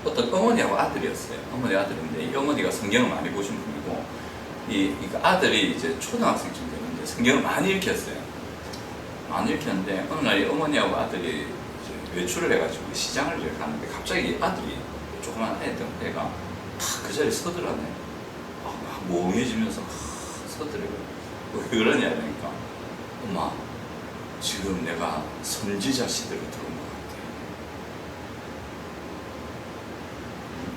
어떤 어머니하고 아들이었어요. 어머니 아들인데 이 어머니가 성경을 많이 보신 분이고 이 아들이 이제 초등학생쯤 되는데 성경을 많이 읽혔어요. 많이 읽혔는데 어느 날 이 어머니하고 아들이 이제 외출을 해가지고 시장을 이렇게 가는데 갑자기 아들이 조그만 애가 탁 그 자리에 서더라네. 막 멍해지면서 서더라고요. 왜 그러냐 그러니까 엄마 지금 내가 선지자 시대로 들어온 것 같아.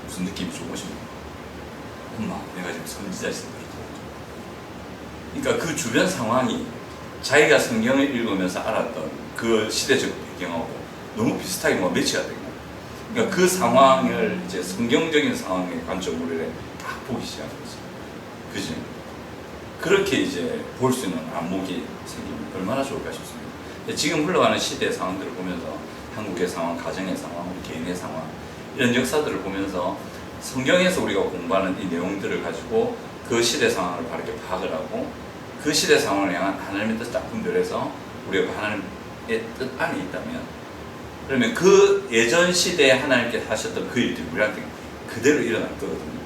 무슨 느낌이 좋으십니까? 엄마 내가 지금 선지자 시대로 들어온 것 같아. 그러니까 그 주변 상황이 자기가 성경을 읽으면서 알았던 그 시대적 배경하고 너무 비슷하게 매치가 되는 거예요. 그러니까 그 상황을 이제 성경적인 상황의 관점으로 딱 보기 시작한 거죠. 그지? 그렇게 이제 볼 수 있는 안목이 생기면 얼마나 좋을까 싶습니다. 지금 흘러가는 시대의 상황들을 보면서 한국의 상황, 가정의 상황, 우리 개인의 상황 이런 역사들을 보면서 성경에서 우리가 공부하는 이 내용들을 가지고 그 시대 상황을 바르게 파악을 하고 그 시대 상황을 향한 하나님의 뜻 딱 분별해서 우리가 하나님의 뜻 안에 있다면 그러면 그 예전 시대에 하나님께서 하셨던 그 일들이 우리한테 그대로 일어날 거거든요.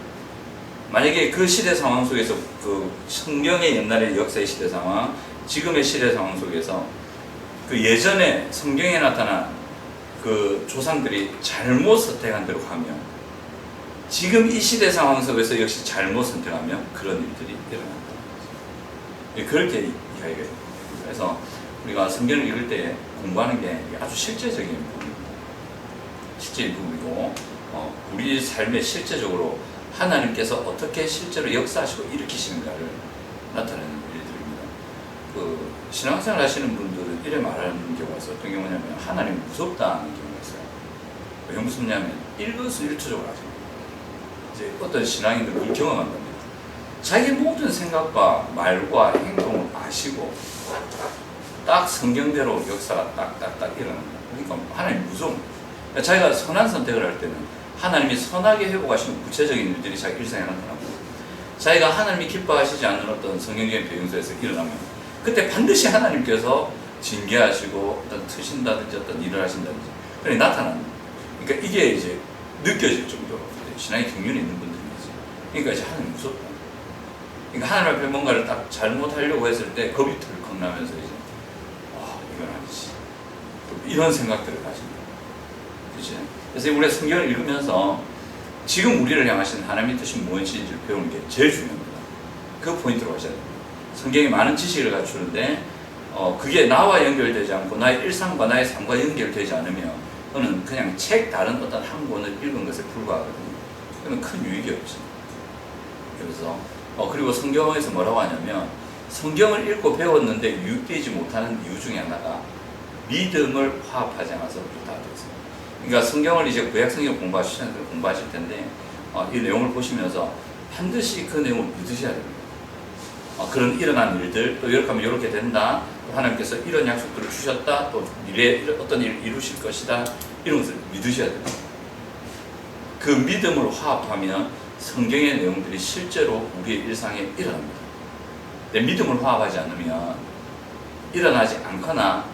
만약에 그 시대 상황 속에서 그 성경의 옛날의 역사의 시대 상황, 지금의 시대 상황 속에서 그 예전에 성경에 나타난 그 조상들이 잘못 선택한 대로 가면 지금 이 시대 상황 속에서 역시 잘못 선택하면 그런 일들이 일어난다. 그렇게 이야기가 됩니다. 그래서 우리가 성경을 읽을 때 공부하는 게 아주 실제적인 부분입니다. 실제적인 부분이고 우리 삶에 실제적으로 하나님께서 어떻게 실제로 역사하시고 일으키시는가를 나타내는 일들입니다. 그 신앙생활 하시는 분들은 이래 말하는 경우가 있어요. 어떤 경우냐면 하나님 무섭다는 경우가 있어요. 왜 무섭냐면 일거수일투족을 하죠. 이제 어떤 신앙인들은 그걸 경험한답니다. 자기 모든 생각과 말과 행동을 아시고 딱 성경대로 역사가 딱딱딱 일어납니다. 그러니까 하나님 무서운 그러니까 자기가 선한 선택을 할 때는 하나님이 선하게 회복하시는 구체적인 일들이 자기 일상에 나타나고 자기가 하나님이 기뻐하시지 않는 어떤 성경적인 배경에서 일어나면 그때 반드시 하나님께서 징계하시고 어떤 트신다든지 어떤 일을 하신다든지 그게 나타납니다. 그러니까 이게 이제 느껴질 정도로 신앙의 경륜이 있는 분들이지. 그러니까 이제 하나님 무섭다. 그러니까 하나님 앞에 뭔가를 딱 잘못하려고 했을 때 겁이 덜컥 나면서 이제 이건 아니지. 이런 생각들을 가집니다. 그치? 그래서 우리가 성경을 읽으면서 지금 우리를 향하신 하나님의 뜻이 무엇인지를 배우는 게 제일 중요합니다. 그 포인트로 가셔야 됩니다. 성경에 많은 지식을 갖추는데 그게 나와 연결되지 않고 나의 일상과 나의 삶과 연결되지 않으면 그거는 그냥 책 다른 어떤 한 권을 읽은 것에 불과하거든요. 그러면 큰 유익이 없죠. 그래서 그리고 성경에서 뭐라고 하냐면 성경을 읽고 배웠는데 유익되지 못하는 이유 중에 하나가 믿음을 화합하지 않아서 좋다고 했습니다. 그러니까 성경을 이제 구약 성경 공부하실 텐데 이 내용을 보시면서 반드시 그 내용을 믿으셔야 됩니다. 그런 일어난 일들 또 이렇게 하면 이렇게 된다. 또 하나님께서 이런 약속들을 주셨다. 또 미래에 어떤 일을 이루실 것이다. 이런 것을 믿으셔야 됩니다. 그 믿음을 화합하면 성경의 내용들이 실제로 우리의 일상에 일어납니다. 내 믿음을 화합하지 않으면 일어나지 않거나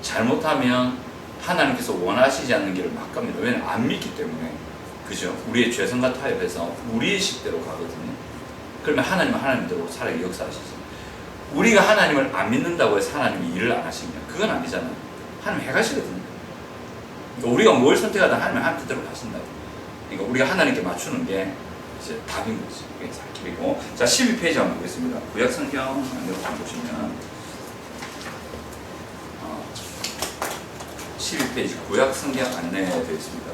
잘못하면 하나님께서 원하시지 않는 길을 막 갑니다. 왜냐하면 안 믿기 때문에. 그죠? 우리의 죄성과 타협해서 우리의 식대로 가거든요. 그러면 하나님은 하나님대로 살아계 역사하시죠. 우리가 하나님을 안 믿는다고 해서 하나님이 일을 안 하시면 그건 아니잖아요. 하나님 해가시거든요. 그러니까 우리가 뭘 선택하든 하나님은 하나님 뜻대로 가신다고. 그러니까 우리가 하나님께 맞추는 게 이제 답인 거지. 그게 잘 길이고. 자, 12페이지 한번 보겠습니다. 구약 성경 한번 보시면 12페이지 구약 성경 안내되어 있습니다.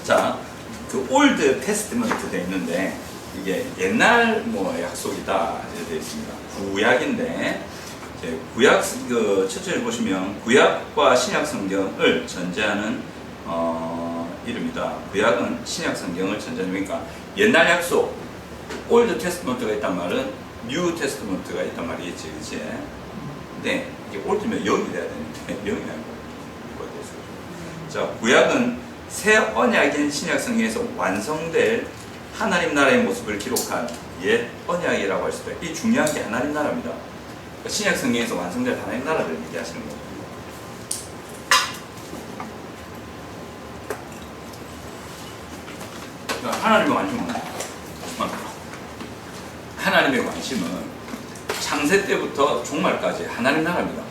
자, 그 올드 테스트먼트 되어 있는데 이게 옛날 약속이다 되어 있습니다. 구약인데 구약 첫 절에 보시면 구약과 신약 성경을 전제하는 이름이다. 구약은 신약 성경을 전제하는 그러니까 옛날 약속 올드 테스트먼트가 있단 말은 뉴 테스트먼트가 있단 말이겠지, 그치? 근데 이게 올드면 0이 돼야 되는데 0이 아니고 이거 됐어. 자, 구약은 새 언약인 신약 성경에서 완성될 하나님 나라의 모습을 기록한 옛 언약이라고 할 수도 있어요. 이 중요한 게 하나님 나라입니다. 그러니까 신약 성경에서 완성될 하나님 나라를 얘기하시는 거예요. 그러니까 하나님의 관심은 창세 때부터 종말까지 하나님 나라입니다.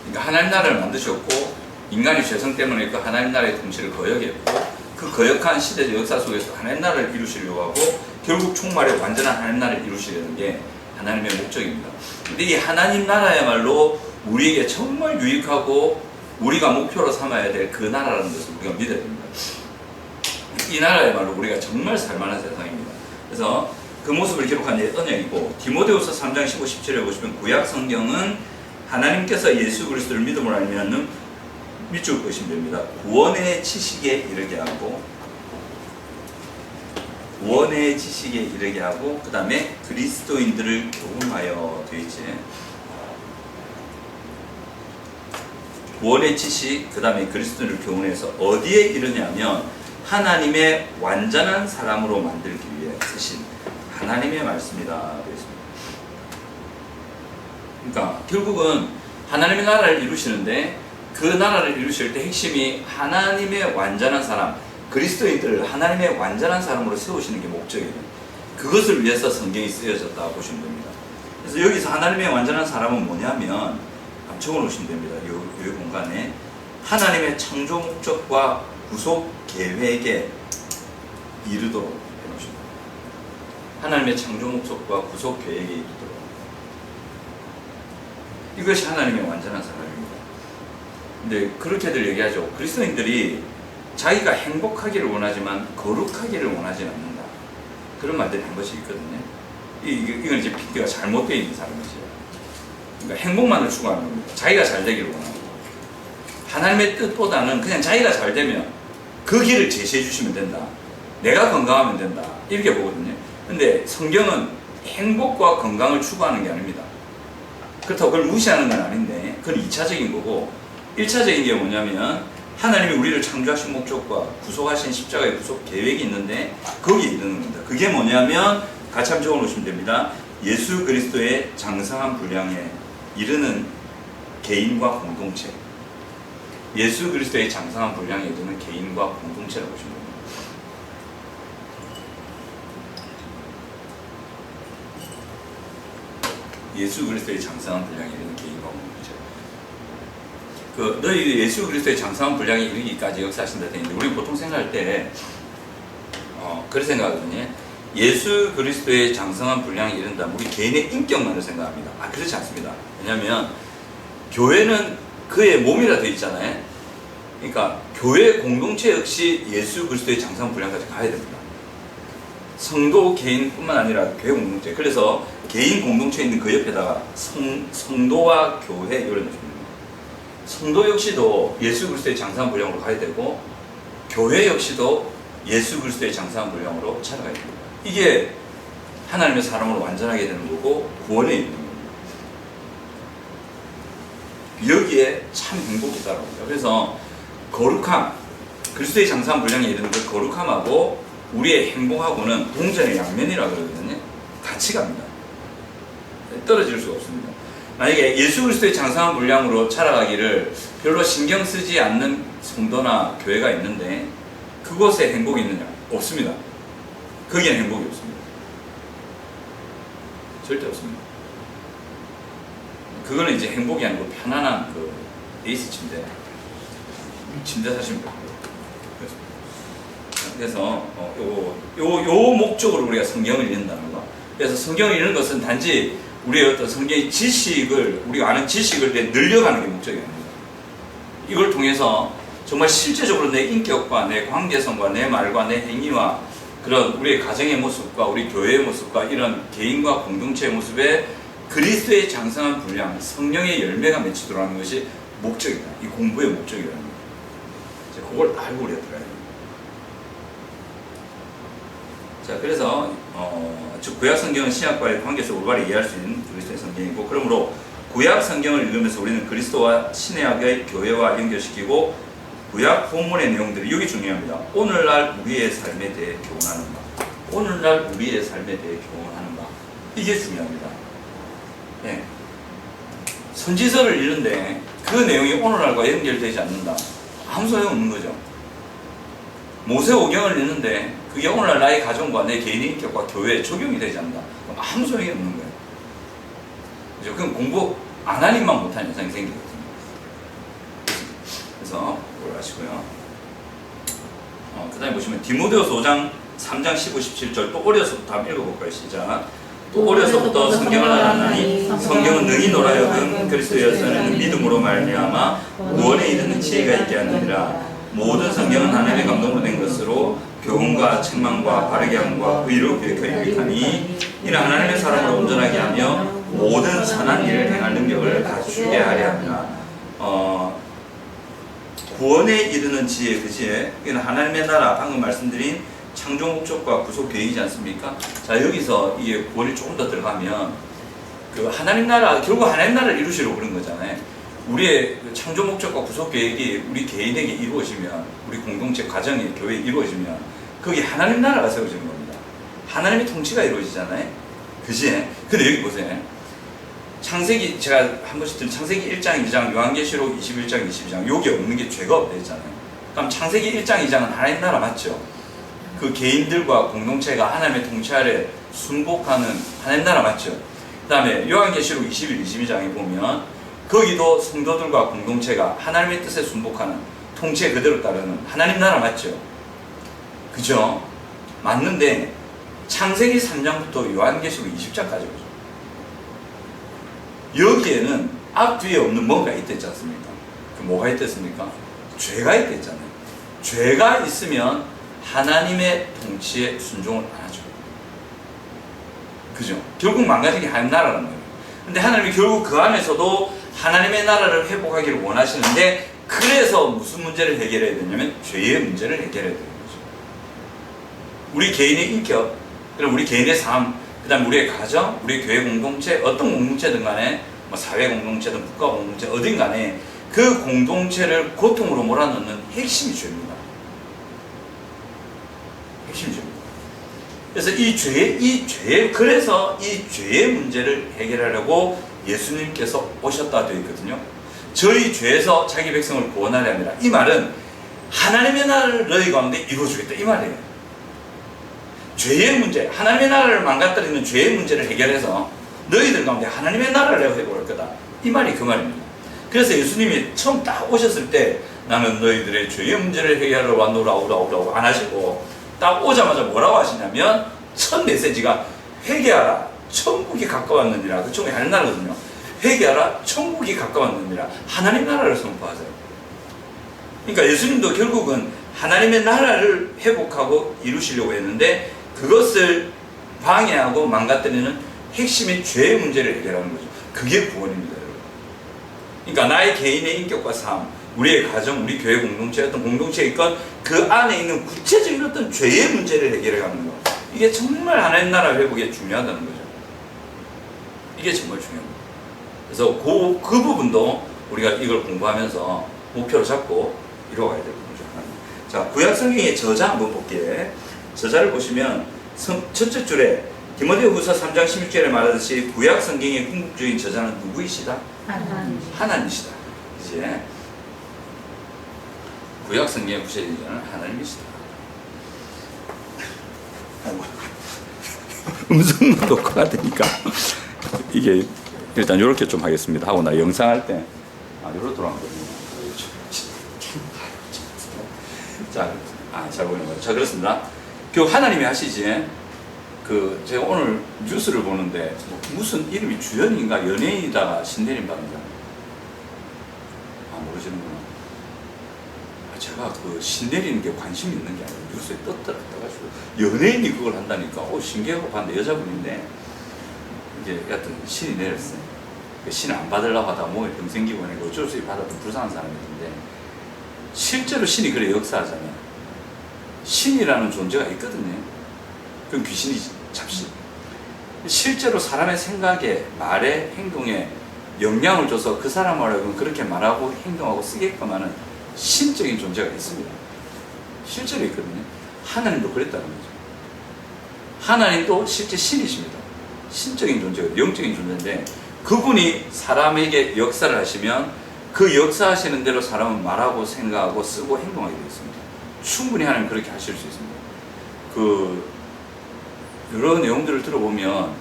그러니까 하나님 나라를 만드셨고 인간이 죄성 때문에 그 하나님 나라의 통치를 거역했고 그 거역한 시대적 역사 속에서 하나님 나라를 이루시려고 하고 결국 총말에 완전한 하나님 나라를 이루시려는 게 하나님의 목적입니다. 근데 이 하나님 나라야말로 우리에게 정말 유익하고 우리가 목표로 삼아야 될 그 나라라는 것을 우리가 믿어야 됩니다. 이 나라야말로 우리가 정말 살만한 세상입니다. 그래서 그 모습을 기록한 옛 언약이고 디모데후서 3장 15, 17에 보시면 구약 성경은 하나님께서 예수 그리스도를 믿음으로 알면 밑줄 것이면 됩니다. 구원의 지식에 이르게 하고 그 다음에 그리스도인들을 교훈하여 되어 있지. 구원의 지식, 그 다음에 그리스도인을 교훈해서 어디에 이르냐면 하나님의 완전한 사람으로 만들기 위해 쓰신 하나님의 말씀이다. 그러니까 결국은 하나님의 나라를 이루시는데 그 나라를 이루실 때 핵심이 하나님의 완전한 사람, 그리스도인들을 하나님의 완전한 사람으로 세우시는 게 목적이에요. 그것을 위해서 성경이 쓰여졌다 보시면 됩니다. 그래서 여기서 하나님의 완전한 사람은 뭐냐면 적어놓으시면 됩니다. 이 공간에 하나님의 창조 목적과 구속 계획에 이르도록 해놓으십니다. 하나님의 창조 목적과 구속 계획에 이르도록. 이것이 하나님의 완전한 사람입니다. 근데 그렇게들 얘기하죠. 그리스도인들이 자기가 행복하기를 원하지만 거룩하기를 원하지 않는다. 그런 말들이 한 것이 있거든요. 이건 이제 PD가 잘못되어 있는 사람이죠. 그러니까 행복만을 추구하는 겁니다. 자기가 잘 되기를 원하고. 하나님의 뜻보다는 그냥 자기가 잘 되면 그 길을 제시해 주시면 된다. 내가 건강하면 된다. 이렇게 보거든요. 근데 성경은 행복과 건강을 추구하는 게 아닙니다. 그렇다고 그걸 무시하는 건 아닌데 그건 2차적인 거고 1차적인 게 뭐냐면 하나님이 우리를 창조하신 목적과 구속하신 십자가의 구속 계획이 있는데 거기에 이르는 겁니다. 그게 뭐냐면 같이 한번 적어놓으시면 됩니다. 예수 그리스도의 장성한 분량에 이르는 개인과 공동체. 예수 그리스도의 장성한 분량에 이르는 개인과 공동체라고 보시면 됩니다. 예수 그리스도의 장성한 분량에 이르는 개인과 공동체. 너희 예수 그리스도의 장성한 분량에 이르기까지 역사하신다 되는데 우리 보통 생각할 때 그렇게 생각하거든요. 예수 그리스도의 장성한 분량에 이른다면 우리 개인의 인격만을 생각합니다. 그렇지 않습니다. 왜냐하면 교회는 그의 몸이라 되어 있잖아요. 그러니까 교회 공동체 역시 예수 그리스도의 장성한 분량까지 가야 됩니다. 성도 개인뿐만 아니라 교회 공동체. 그래서 개인 공동체에 있는 그 옆에다가 성도와 교회 이런 것입니다. 성도 역시도 예수 그리스도의 장성한 분량으로 가야 되고 교회 역시도 예수 그리스도의 장성한 분량으로 자라가야 됩니다. 이게 하나님의 사람으로 완전하게 되는 거고 구원에 있는 겁니다. 여기에 참 행복이 있다고 합니다. 그래서 거룩함, 그리스도의 장성한 분량에 이르는 그 거룩함하고 우리의 행복하고는 동전의 양면이라고 그러거든요. 같이 갑니다. 떨어질 수가 없습니다. 만약에 예수 그리스도의 장성한 분량으로 자라가기를 별로 신경 쓰지 않는 성도나 교회가 있는데 그곳에 행복이 있느냐? 없습니다. 거기엔 행복이 없습니다. 절대 없습니다. 그거는 이제 행복이 아니고 편안한 그 에이스 침대 사시면 돼요. 그래서 요 목적으로 우리가 성경을 읽는다는 거. 그래서 성경을 읽는 것은 단지 우리의 어떤 성경의 지식을 우리가 아는 지식을 늘려가는 게 목적이 아닙니다. 이걸 통해서 정말 실제적으로 내 인격과 내 관계성과 내 말과 내 행위와 그런 우리의 가정의 모습과 우리 교회의 모습과 이런 개인과 공동체의 모습에 그리스도의 장성한 분량, 성령의 열매가 맺히도록 하는 것이 목적이다. 이 공부의 목적이라는 거예요. 그걸 알고 우리가 들어야 됩니다. 자, 그래서 즉 구약 성경은 신약과의 관계에서 올바르게 이해할 수 있는 그리스도의 성경이고, 그러므로 구약 성경을 읽으면서 우리는 그리스도와 신약의 교회와 연결시키고 구약 본문의 내용들이 이게 중요합니다. 오늘날 우리의 삶에 대해 교훈하는 바, 오늘날 우리의 삶에 대해 교훈하는 바, 이게 중요합니다. 예. 선지서를 읽는데 그 내용이 오늘날과 연결되지 않는다, 아무 소용없는 거죠. 모세오경을 읽는데 그게 오늘날 나의 가정과 내 개인의 인격과 교회에 적용이 되지 않는다, 그럼 아무 소용이 없는 거예요. 그죠? 그럼 공부 안 하니만 못하는 현상이 생기거든요. 그래서 그걸 아시고요. 그 다음에 보시면 디모데후서 5장 3장 15, 17절, 또 어려서부터 한번 읽어볼까요? 시작. 또 어려서부터 성경을 알았나니 성경은 능히 노라여금 그리스도에서는 믿음으로 말미암아 구원에 이르는 지혜가 있게 하느니라. 모든 성경은 하나님의 감동으로 된 것으로 교훈과 책망과 바르게 함과 의로 교육하여 유익하니 이는 하나님의 사람을 온전하게 하며 모든 선한 일을 행할 능력을 갖추게 하려 합니다. 구원에 이르는 지혜, 그 지혜, 이건 하나님의 나라, 방금 말씀드린 창조 목적과 구속 계획이지 않습니까? 자, 여기서 이게 구원이 조금 더 들어가면 그 하나님 나라, 결국 하나님 나라를 이루시려고 그런 거잖아요. 우리의 창조 목적과 구속 계획이 우리 개인에게 이루어지면, 우리 공동체, 가정에, 교회에 이루어지면 거기 하나님 나라가 세워지는 겁니다. 하나님의 통치가 이루어지잖아요. 그지? 근데 여기 보세요. 창세기, 제가 한 번씩 들 창세기 1장, 2장, 요한계시록 21장, 22장, 여기 없는 게 죄가 없다 했잖아요. 그럼 창세기 1장, 2장은 하나님 나라 맞죠? 그 개인들과 공동체가 하나님의 통치 아래 순복하는 하나님 나라 맞죠? 그 다음에 요한계시록 21, 22장에 보면 거기도 성도들과 공동체가 하나님의 뜻에 순복하는, 통치에 그대로 따르는 하나님 나라 맞죠? 그죠? 맞는데 창세기 3장부터 요한계시록 20장까지 보죠. 여기에는 앞뒤에 없는 뭔가 있댔지 않습니까? 그 뭐가 있댔습니까? 죄가 있댔잖아요. 죄가 있으면 하나님의 통치에 순종을 안 하죠. 그죠? 결국 망가진 게 하나님 나라라는 거예요. 근데 하나님이 결국 그 안에서도 하나님의 나라를 회복하기를 원하시는데, 그래서 무슨 문제를 해결해야 되냐면 죄의 문제를 해결해야 되는 거죠. 우리 개인의 인격, 그리고 우리 개인의 삶, 그 다음에 우리의 가정, 우리의 교회 공동체, 어떤 공동체든 간에, 뭐 사회 공동체든 국가 공동체, 어딘 간에 그 공동체를 고통으로 몰아넣는 핵심이 죄입니다. 핵심이 죄입니다. 그래서 그래서 이 죄의 문제를 해결하려고 예수님께서 오셨다 되어 있거든요. 저희 죄에서 자기 백성을 구원하려 합니다. 이 말은 하나님의 나라를 너희 가운데 이루어주겠다, 이 말이에요. 죄의 문제, 하나님의 나라를 망가뜨리는 죄의 문제를 해결해서 너희들 가운데 하나님의 나라를 회복할 거다, 이 말이 그 말입니다. 그래서 예수님이 처음 딱 오셨을 때 나는 너희들의 죄의 문제를 해결하러 왔노라고 안 하시고, 딱 오자마자 뭐라고 하시냐면 첫 메시지가 회개하라, 천국이 가까웠느니라. 그 천국이 하나님 나라거든요. 회개하라, 천국이 가까웠느니라. 하나님 나라를 선포하세요. 그러니까 예수님도 결국은 하나님의 나라를 회복하고 이루시려고 했는데, 그것을 방해하고 망가뜨리는 핵심인 죄의 문제를 해결하는 거죠. 그게 구원입니다, 여러분. 그러니까 나의 개인의 인격과 삶, 우리의 가정, 우리 교회 공동체, 어떤 공동체에 있건 그 안에 있는 구체적인 어떤 죄의 문제를 해결해가는 거, 이게 정말 하나님 나라 회복에 중요하다는 거죠. 이게 정말 중요합니다. 그래서 그 부분도 우리가 이걸 공부하면서 목표로 잡고 이루어가야 될 부분이죠. 자, 구약 성경의 저자 한번 볼게요. 저자를 보시면 첫째 줄에 디모데후서 3장 16절에 말하듯이 구약 성경의 궁극적인 저자는 누구이시다? 하나님이시다. 이제 구약 성경의 구체적인 저자는 하나님이시다. 음성만 녹화가 되니까 이게 일단 이렇게 좀 하겠습니다 하고, 나 영상 할 때 이렇게 돌아가거든요. 잘 보이는 거죠. 자, 그렇습니다. 하나님이 하시지. 제가 오늘 뉴스를 보는데 무슨 이름이 주연인가 연예인이다가 신내림 받은 거 모르시는구나. 제가 신내리는 게 관심이 있는 게 아니고 뉴스에 떠가지고 연예인이 그걸 한다니까 신기하고 봤는데, 여자분인데 이게 여하튼 신이 내렸어요. 신을 안 받으려고 하다가 몸에 병 생기고 하니까 어쩔 수 없이 받았던 불쌍한 사람이었는데, 실제로 신이 그래 역사하잖아요. 신이라는 존재가 있거든요. 그건 귀신이지. 잡식. 실제로 사람의 생각에, 말에, 행동에 영향을 줘서 그 사람을 그렇게 말하고 행동하고 쓰게끔 하는 신적인 존재가 있습니다. 실제로 있거든요. 하나님도 그랬다는 거죠. 하나님도 실제 신이십니다. 신적인 존재가 영적인 존재인데 그분이 사람에게 역사를 하시면 그 역사하시는 대로 사람은 말하고 생각하고 쓰고 행동하게 되어 있습니다. 충분히 하나님 그렇게 하실 수 있습니다. 여러 내용들을 들어보면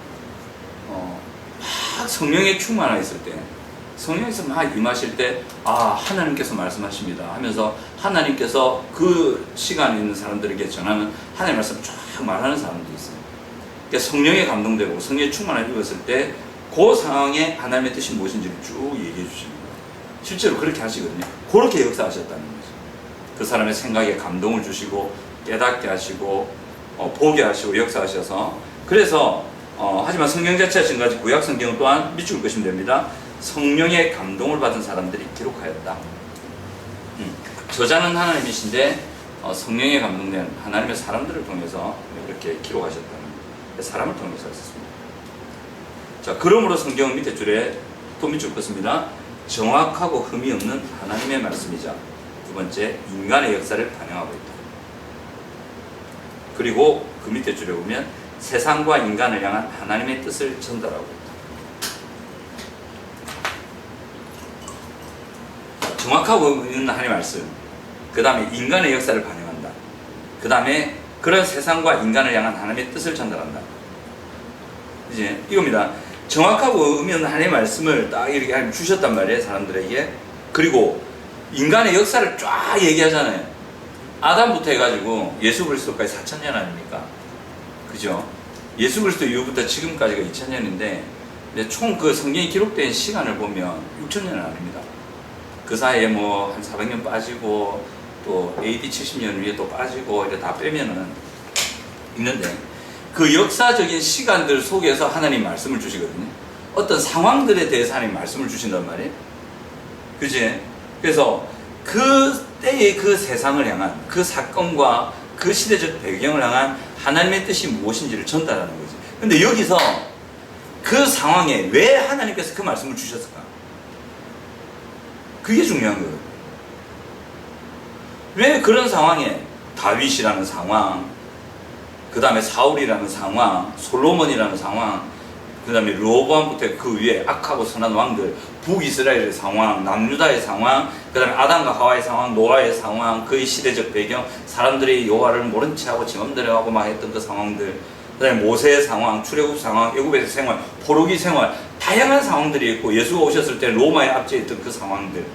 막 성령에 충만하 있을 때, 성령에서 막 임하실 때, 하나님께서 말씀하십니다 하면서 하나님께서 그 시간에 있는 사람들에게 전하는 하나님의 말씀을 쫙 말하는 사람도 있어요. 그러니까 성령에 감동되고 성령에 충만하게 읽었을 때 그 상황에 하나님의 뜻이 무엇인지를 쭉 얘기해 주십니다. 실제로 그렇게 하시거든요. 그렇게 역사하셨다는 거죠. 그 사람의 생각에 감동을 주시고 깨닫게 하시고 보게 하시고 역사하셔서, 그래서 하지만 성경 자체가 지금까지 구약 성경 또한 밑줄 긋으시면 됩니다. 성령의 감동을 받은 사람들이 기록하였다. 저자는 하나님이신데 성령에 감동된 하나님의 사람들을 통해서 이렇게 기록하셨다는 거예요. 사람을 통해서 하셨습니다. 자, 그러므로 성경은 밑에 줄에 또 밑줄 긋습니다. 정확하고 흠이 없는 하나님의 말씀이자, 두 번째, 인간의 역사를 반영하고 있다. 그리고 그 밑에 줄에 보면 세상과 인간을 향한 하나님의 뜻을 전달하고 있다. 정확하고 있는 하나님의 말씀, 그 다음에 인간의 역사를 반영한다. 그 다음에 그런 세상과 인간을 향한 하나님의 뜻을 전달한다. 이제 이겁니다. 정확하고 의미 없는 하나님의 말씀을 딱 이렇게 하나님 주셨단 말이에요, 사람들에게. 그리고 인간의 역사를 쫙 얘기하잖아요. 아담부터 해가지고 예수 그리스도까지 4,000년 아닙니까? 그죠? 예수 그리스도 이후부터 지금까지가 2,000년인데 총 그 성경이 기록된 시간을 보면 6,000년은 아닙니다. 그 사이에 뭐 한 400년 빠지고 또 AD 70년 위에 또 빠지고 이렇게 다 빼면은 있는데, 그 역사적인 시간들 속에서 하나님 말씀을 주시거든요. 어떤 상황들에 대해서 하나님 말씀을 주신단 말이에요. 그지? 그래서 그 때의 그 세상을 향한 그 사건과 그 시대적 배경을 향한 하나님의 뜻이 무엇인지를 전달하는 거지. 근데 여기서 그 상황에 왜 하나님께서 그 말씀을 주셨을까? 그게 중요한 거예요. 왜 그런 상황에 다윗이라는 상황, 그 다음에 사울이라는 상황, 솔로몬이라는 상황, 그 다음에 르호보암부터 그 위에 악하고 선한 왕들, 북이스라엘의 상황, 남유다의 상황, 그 다음에 아담과 하와의 상황, 노아의 상황, 그의 시대적 배경, 사람들이 여호와를 모른 체하고 지맘대로 하고 막 했던 그 상황들, 그 다음에 모세의 상황, 출애굽 상황, 애굽에서 생활, 포로기 생활, 다양한 상황들이 있고, 예수가 오셨을 때 로마에 압제해 있던 그 상황들,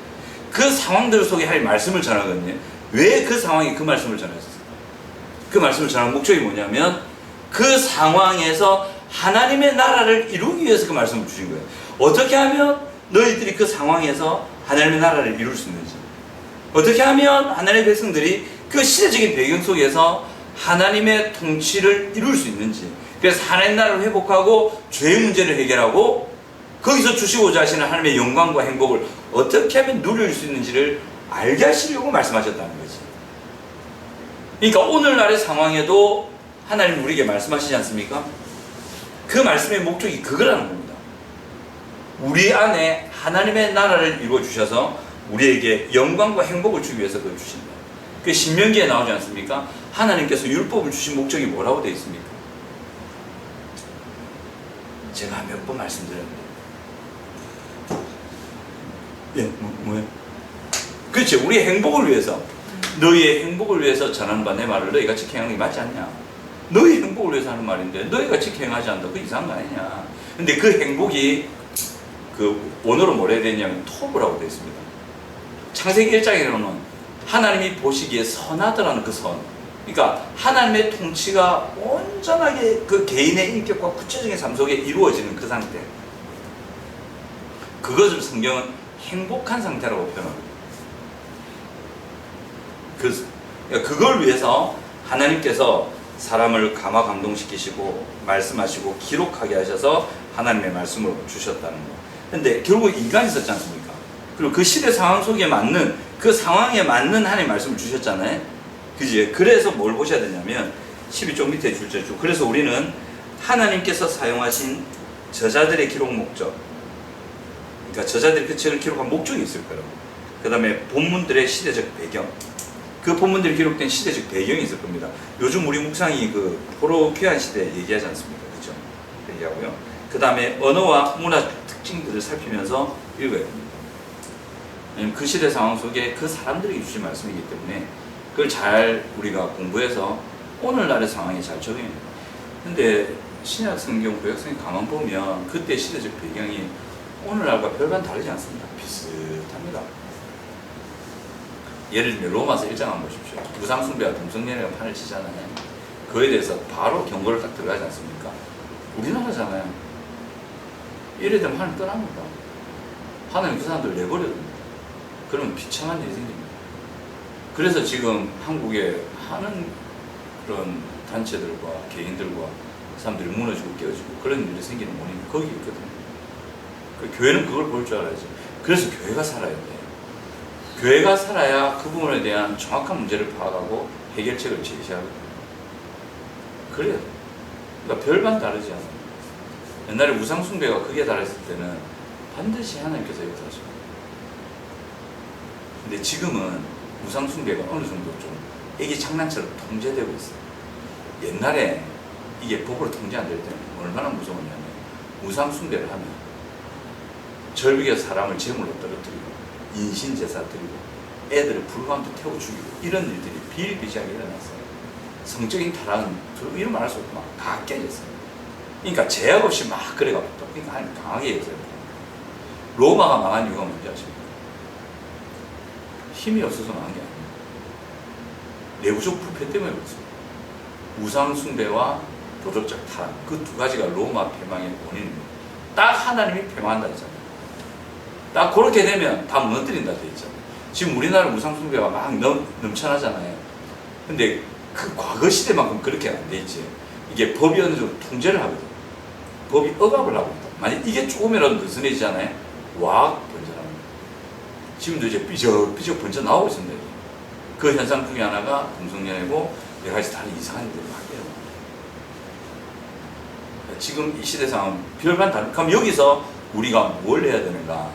그 상황들 속에 하나님 말씀을 전하거든요. 왜 그 상황에 그 말씀을 전하셨어요? 그 말씀을 전하는 목적이 뭐냐면 그 상황에서 하나님의 나라를 이루기 위해서 그 말씀을 주신 거예요. 어떻게 하면 너희들이 그 상황에서 하나님의 나라를 이룰 수 있는지, 어떻게 하면 하나님의 백성들이 그 시대적인 배경 속에서 하나님의 통치를 이룰 수 있는지, 그래서 하나님 나라를 회복하고 죄의 문제를 해결하고 거기서 주시고자 하시는 하나님의 영광과 행복을 어떻게 하면 누릴 수 있는지를 알게 하시려고 말씀하셨다는 거지. 그러니까 오늘날의 상황에도 하나님 우리에게 말씀하시지 않습니까? 그 말씀의 목적이 그거라는 겁니다. 우리 안에 하나님의 나라를 이루어 주셔서 우리에게 영광과 행복을 주기 위해서 그걸 주신다. 그 신명기에 나오지 않습니까? 하나님께서 율법을 주신 목적이 뭐라고 되어 있습니까? 제가 몇 번 말씀드렸는데, 뭐예요? 그렇죠. 우리의 행복을 위해서, 너희의 행복을 위해서 전하는 바 내 말을 너희가 지켜 행하는 게 맞지 않냐? 너희 행복을 위해서 하는 말인데 너희가 지켜 행하지 않는다. 그거 이상한 거 아니냐? 근데 그 행복이 그 원어로 뭐라 해야 되냐면 토브라고 되어 있습니다. 창세기 1장에는 하나님이 보시기에 선하더라는 그 선. 그러니까 하나님의 통치가 온전하게 그 개인의 인격과 구체적인 삶 속에 이루어지는 그 상태. 그것을 성경은 행복한 상태라고 표현합니다. 그걸 위해서 하나님께서 사람을 감화 감동시키시고 말씀하시고 기록하게 하셔서 하나님의 말씀을 주셨다는 거. 근데 결국 인간이 있었지 않습니까? 그리고 그 시대 상황 속에 맞는, 그 상황에 맞는 하나님의 말씀을 주셨잖아요. 그지? 그래서 뭘 보셔야 되냐면 12쪽 밑에 줄자 쭉. 그래서 우리는 하나님께서 사용하신 저자들의 기록 목적, 그러니까 저자들이 그 책을 기록한 목적이 있을 거라고. 그 다음에 본문들의 시대적 배경, 그 본문들이 기록된 시대적 배경이 있을 겁니다. 요즘 우리 묵상이 그 포로 귀환 시대 얘기하지 않습니까? 그죠? 얘기하고요. 그 다음에 언어와 문화 특징들을 살피면서 읽어야 됩니다. 왜냐면 그 시대 상황 속에 그 사람들이 주신 말씀이기 때문에 그걸 잘 우리가 공부해서 오늘날의 상황에 잘 적용해야 됩니다. 근데 신약 성경, 구약 성경 가만 보면 그때 시대적 배경이 오늘날과 별반 다르지 않습니다. 비슷합니다. 예를 들면 로마서 1장 한번 보십시오. 우상숭배와 동성연애가 판을 치잖아요. 그에 대해서 바로 경고를 딱 들어가지 않습니까? 우리나라잖아요. 이래 되면 하나님 떠납니다. 하나님 그 사람들 내버려 둡니다. 그러면 비참한 일이 생깁니다. 그래서 지금 한국에 하는 그런 단체들과 개인들과 사람들이 무너지고 깨어지고 그런 일이 생기는 원인이 거기 있거든요. 그 교회는 그걸 볼 줄 알아야죠. 그래서 교회가 살아야 돼요. 교회가 살아야 그 부분에 대한 정확한 문제를 파악하고 해결책을 제시하거든요. 그래야 돼요. 그러니까 별반 다르지 않아요. 옛날에 우상숭배가 크게 달했을 때는 반드시 하나님께서 역사하십니다. 근데 지금은 우상숭배가 어느 정도 좀 애기 장난처럼 통제되고 있어요. 옛날에 이게 법으로 통제 안 될 때는 얼마나 무서웠냐면 우상숭배를 하면 절벽에서 사람을 제물로 떨어뜨리고 인신제사 드리고 애들을 불가운데 태워 죽이고 이런 일들이 비일비재하게 일어났어요. 성적인 타락은 이런 말 할 수 없고 막 다 깨졌어요. 그러니까 제약 없이 막 그래가지고 그러니까 하나님 강하게 역사해요. 로마가 망한 이유가 뭔지 아십니까? 힘이 없어서 망한 게 아닙니다. 내부적 부패 때문에 그렇습니다. 우상숭배와 도덕적 타락, 그 두 가지가 로마 패망의 원인입니다. 딱 하나님이 패망한다 했잖아요. 딱 그렇게 되면 다 무너뜨린다 돼 있잖아요. 지금 우리나라 우상숭배가 막 넘쳐나잖아요. 근데 그 과거 시대만큼 그렇게 안 돼 있지. 이게 법이 어느 정도 통제를 하거든요. 법이 억압을 하고 있다. 만약 이게 조금이라도 느슨해지잖아요. 와악 번져나옵니다. 지금도 이제 삐적삐적 번져 나오고 있습니다. 그 현상 중에 하나가 동성연애고 여러 가지 다른 이상한 일들이 막 일어납니다. 지금 이 시대 상황 별반 다른. 그럼 여기서 우리가 뭘 해야 되는가?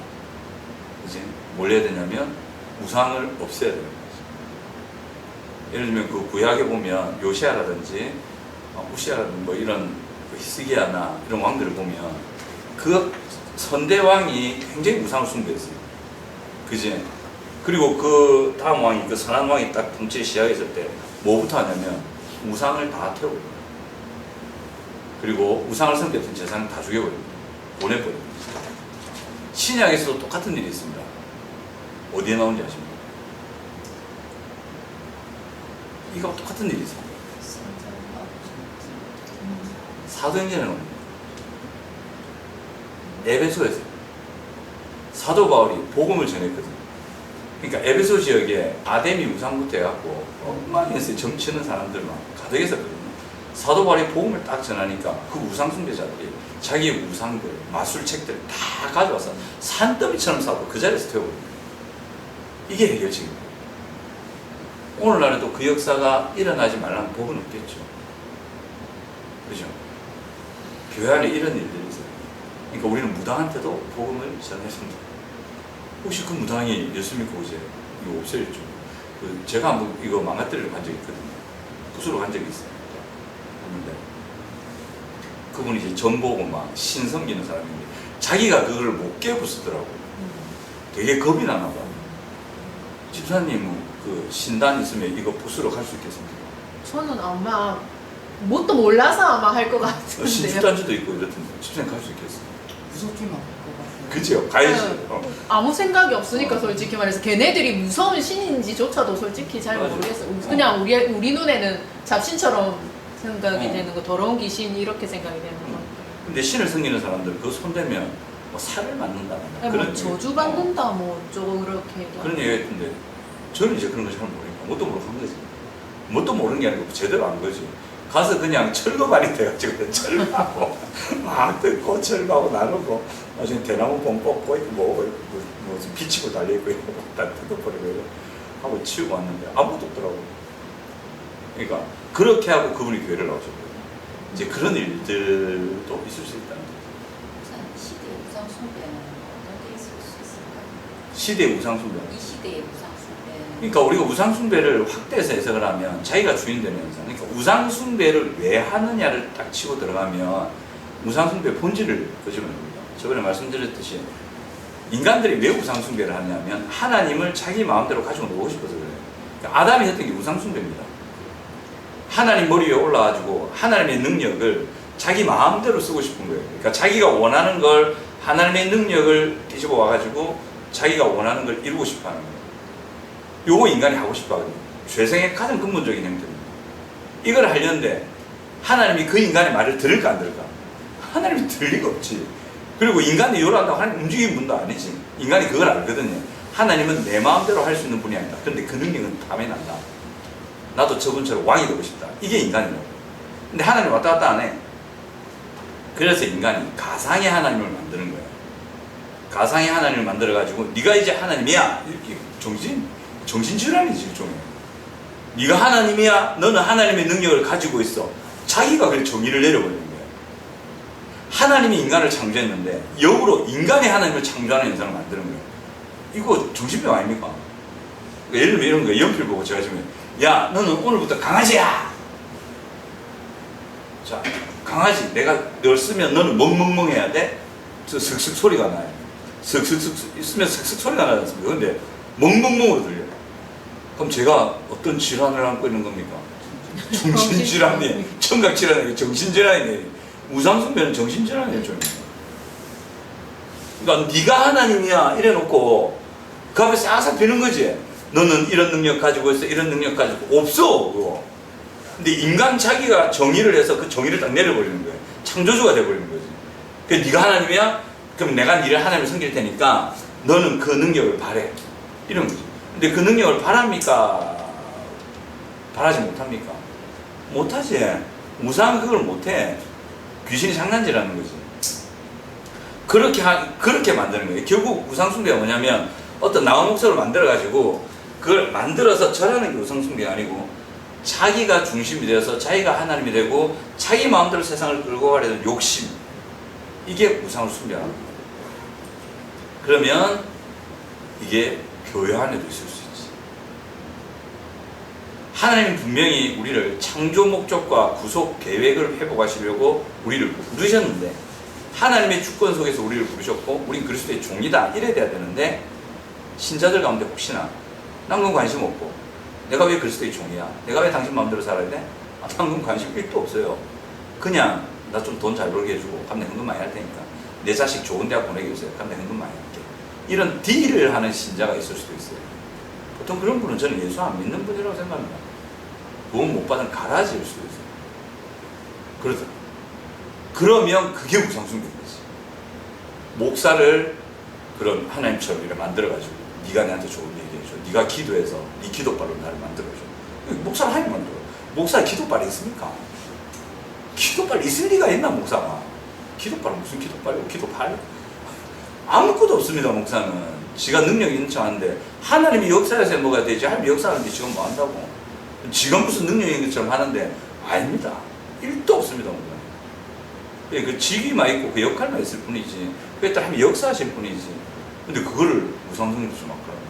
이제 뭘 해야 되냐면 우상을 없애야 되는 거죠. 예를 들면 그 구약에 보면 요시아라든지 우시아라든지 뭐 이런 히스기야나 이런 왕들을 보면 그 선대 왕이 굉장히 우상을 숭배했어요. 그지? 그리고 그 다음 왕이 그 선한 왕이 딱 통치 시작했을 때 뭐부터 하냐면 우상을 다 태우고 그리고 우상을 섬겼던 제사는 다 죽여버립니다. 보내버립니다. 신약에서도 똑같은 일이 있습니다. 어디에 나오는지 아십니까? 이거 똑같은 일이 있습니다. 사도행전에 나옵니다. 에베소에서 사도 바울이 복음을 전했거든요. 그러니까 에베소 지역에 아데미 우상부터 해갖고 엉망해서 점치는 사람들만 가득했었거든요. 사도 바울이 복음을 딱 전하니까 그 우상 숭배자들이 자기의 우상들, 마술책들 다 가져와서 산더미처럼 싸고 그 자리에서 태워버립니다. 이게 해결책입니다. 오늘날에도 그 역사가 일어나지 말라는 법은 없겠죠. 그죠? 교회 안에 이런 일들이 있어요. 그러니까 우리는 무당한테도 복음을 전해줍니다. 혹시 그 무당이 예수 믿고 이제 이거 없애렸죠. 제가 한번 이거 망가뜨리러 간 적이 있거든요. 부수러 간 적이 있어요. 했는데 그분이 이제 전 보고 막 신성기는 사람인데 자기가 그걸 못 깨부수더라고요. 되게 겁이 나나 봐. 집사님은 그 신단 있으면 이거 부수러 갈 수 있겠습니까? 저는 아마 뭣도 몰라서 아마 할 것 같은데요. 신집단지도 있고 이렇던데 집사님 갈 수 있겠어요? 무섭지만 것 같아요. 그죠? 가야지. 네. 아무 생각이 없으니까 솔직히 말해서 걔네들이 무서운 신인지조차도 솔직히 잘 맞아. 모르겠어요. 그냥 우리 눈에는 잡신처럼 생각이 어. 되는 거, 더러운 귀신 이렇게 생각이 되는 거. 근데 신을 섬기는 사람들 그거 손대면 뭐 살을 맞는다 뭐 저주 받는다 뭐 어쩌고 그렇게 얘기하고. 그런 얘기가 있던데 저는 이제 그런 거 잘 모르니까 뭣도 모르고 한 거지. 뭣도 모르는 게 아니고 제대로 한 거지. 가서 그냥 철거발이 돼가지고 철거하고 막 뜯고 철거하고 나누고 나중에 대나무 봉 뽑고 있고 뭐 무슨 비치고 달려있고 이러고 다 뜯어버리고 이러고 하고 치우고 왔는데 아무것도 없더라고. 그러니까 그렇게 하고 그분이 교회를 나오셨거든요. 이제 그런 일들도 있을 수 있다는 거죠. 시대 우상 숭배는 어떻게 있을 수 있을까요? 시대의 우상 숭배. 이 시대의 우상 숭배는 그러니까 우리가 우상 숭배를 확대해서 해석을 하면 자기가 주인되는 현상. 그러니까 우상 숭배를 왜 하느냐를 딱 치고 들어가면 우상 숭배 본질을 끄집어냅니다. 저번에 말씀드렸듯이 인간들이 왜 우상 숭배를 하냐면 하나님을 자기 마음대로 가지고 놀고 싶어서 그래요. 그러니까 아담이 했던 게 우상 숭배입니다. 하나님 머리 위에 올라가지고 하나님의 능력을 자기 마음대로 쓰고 싶은 거예요. 그러니까 자기가 원하는 걸 하나님의 능력을 뒤집어 와가지고 자기가 원하는 걸 이루고 싶어 하는 거예요. 요거 인간이 하고 싶어 하거든요. 죄성의 가장 근본적인 행동입니다. 이걸 하려는데 하나님이 그 인간의 말을 들을까 안 들을까? 하나님이 들을 리가 없지. 그리고 인간이 요란다고 하나님 움직이는 분도 아니지. 인간이 그걸 알거든요. 하나님은 내 마음대로 할 수 있는 분이 아니다. 근데 그 능력은 탐에 난다. 나도 저분처럼 왕이 되고 싶다. 이게 인간이라고. 근데 하나님 왔다 갔다 안 해. 그래서 인간이 가상의 하나님을 만드는 거예요. 가상의 하나님을 만들어가지고 네가 이제 하나님이야. 이렇게 정신질환이지 일종의. 네가 하나님이야. 너는 하나님의 능력을 가지고 있어. 자기가 그 정의를 내려버리는 거예요. 하나님이 인간을 창조했는데 역으로 인간이 하나님을 창조하는 현상을 만드는 거예요. 이거 정신병 아닙니까? 예를 들면 이런 거예요. 연필 보고 제가 지금 야 너는 오늘부터 강아지야. 자 강아지 내가 널 쓰면 너는 멍멍멍 해야 돼. 슥슥 소리가 나요. 슥슥슥 있으면 슥슥 소리가 나지 않습니까? 근데 멍멍멍으로 들려요. 그럼 제가 어떤 질환을 안고 있는 겁니까? 정신질환이 청각질환이 정신질환이네. 우상숭배는 정신질환이에요. 그러니까 네가 하나님이야 이래놓고 그 앞에 싹싹 비는 거지. 너는 이런 능력 가지고 있어. 이런 능력 가지고 없어 그거. 근데 인간 자기가 정의를 해서 그 정의를 딱 내려버리는 거예요. 창조주가 돼버리는 거지. 그래서 네가 하나님이야? 그럼 내가 너를 하나님을 섬길 테니까 너는 그 능력을 바래. 이런 거지. 근데 그 능력을 바랍니까? 바라지 못합니까? 못하지. 우상은 그걸 못해. 귀신이 장난질하는 거지. 그렇게 만드는 거예요. 결국 우상숭배가 뭐냐면 어떤 나무 목소리를 만들어가지고 그걸 만들어서 절하는 게 우상숭배가 아니고 자기가 중심이 되어서 자기가 하나님이 되고 자기 마음대로 세상을 끌고 가려는 욕심. 이게 우상을 숭배하는 거예요. 그러면 이게 교회 안에도 있을 수 있지. 하나님은 분명히 우리를 창조 목적과 구속 계획을 회복하시려고 우리를 부르셨는데 하나님의 주권 속에서 우리를 부르셨고 우린 그리스도의 종이다 이래야 되는데 신자들 가운데 혹시나 난 그건 관심 없고 내가 왜 그리스도의 종이야? 내가 왜 당신 마음대로 살아야 돼? 난 그건 관심 1도 없어요. 그냥 나 좀 돈 잘 벌게 해주고 그럼 내 현금 많이 할 테니까 내 자식 좋은 대학 보내게 해주세요. 그럼 내 현금 많이 할게. 이런 딜을 하는 신자가 있을 수도 있어요. 보통 그런 분은 저는 예수 안 믿는 분이라고 생각합니다. 도움 못 받은 가라지일 수도 있어요. 그러더라고요. 그러면 그게 우상숭배인 거지. 목사를 그런 하나님처럼 이렇게 만들어가지고 네가 내한테 좋은 얘기해줘. 네가 기도해서 네 기도발로 나를 만들어줘. 목사를 하나님 만들어. 목사에 기도발이 있습니까? 기도발 있을 리가 있나 목사가? 기도발 무슨 기도발이고 기도발? 아무것도 없습니다. 목사는 지가 능력이 있는 척 하는데 하나님이 역사에서 뭐가 되지? 하나님이 역사하는데 지금 뭐 한다고? 지금 무슨 능력이 있는 것처럼 하는데 아닙니다. 1도 없습니다. 목사는. 그 직위만 있고 그 역할만 있을 뿐이지 그에 따라 하나님이 역사하실 뿐이지. 근데 그거를 우상숭배로 좀 하더라고요.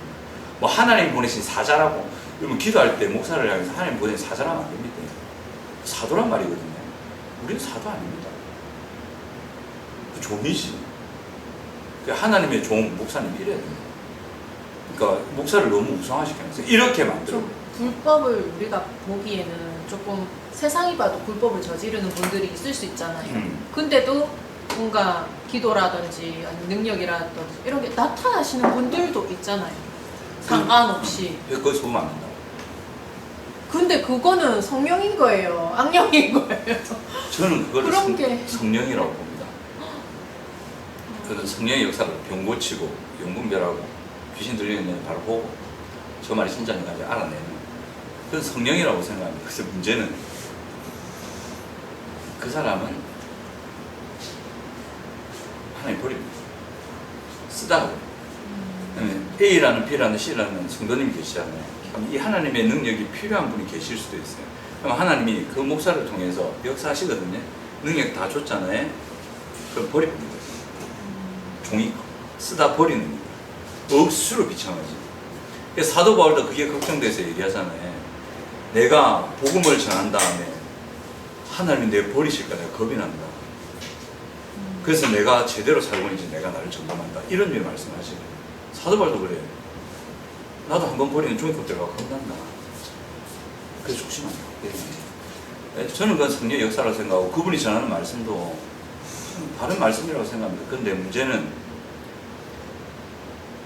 뭐 하나님 보내신 사자라고 여러분 기도할 때 목사를 향해서 하나님 보내신 사자라면 안 됩니다. 사도란 말이거든요. 우리는 사도 아닙니다. 그 종이지. 하나님의 종 목사님 이래야 됩니다. 그러니까 목사를 너무 우상화시켜서 이렇게 만들어. 불법을 우리가 보기에는 조금 세상이 봐도 불법을 저지르는 분들이 있을 수 있잖아요. 근데도 뭔가 기도라든지 아니면 능력이라든지 이런 게 나타나시는 분들도 있잖아요. 상관없이. 그거 속으면 안 된다고. 근데 그거는 성령인 거예요. 악령인 거예요. 저는 그걸 그런 게 성령이라고 봅니다. 그는 성령의 역사를 병 고치고 영분별하고 귀신 들리는 애 바로 보고 저 말이 진짜인지 알아내는 그건 성령이라고 생각합니다. 그래서 문제는 그 사람은 하나님 버립니다. 쓰다가 A라는 B라는 C라는 성도님이 계시잖아요. 이 하나님의 능력이 필요한 분이 계실 수도 있어요. 그럼 하나님이 그 목사를 통해서 역사하시거든요. 능력 다 줬잖아요. 그럼 버립니다. 종이 쓰다 버리는 거예요. 억수로 비참하지. 그래서 사도 바울도 그게 걱정돼서 얘기하잖아요. 내가 복음을 전한 다음에 하나님이 내 버리실까 내가 겁이 난다. 그래서 내가 제대로 살고 있는지 내가 나를 점검한다. 이런 류의 말씀하시거든요. 사도 바울도 그래요. 나도 한번 버리는 종이컵 들어가고 겁난다. 그래서 조심한다. 저는 그건 성령의 역사라고 생각하고 그분이 전하는 말씀도 바른 말씀이라고 생각합니다. 그런데 문제는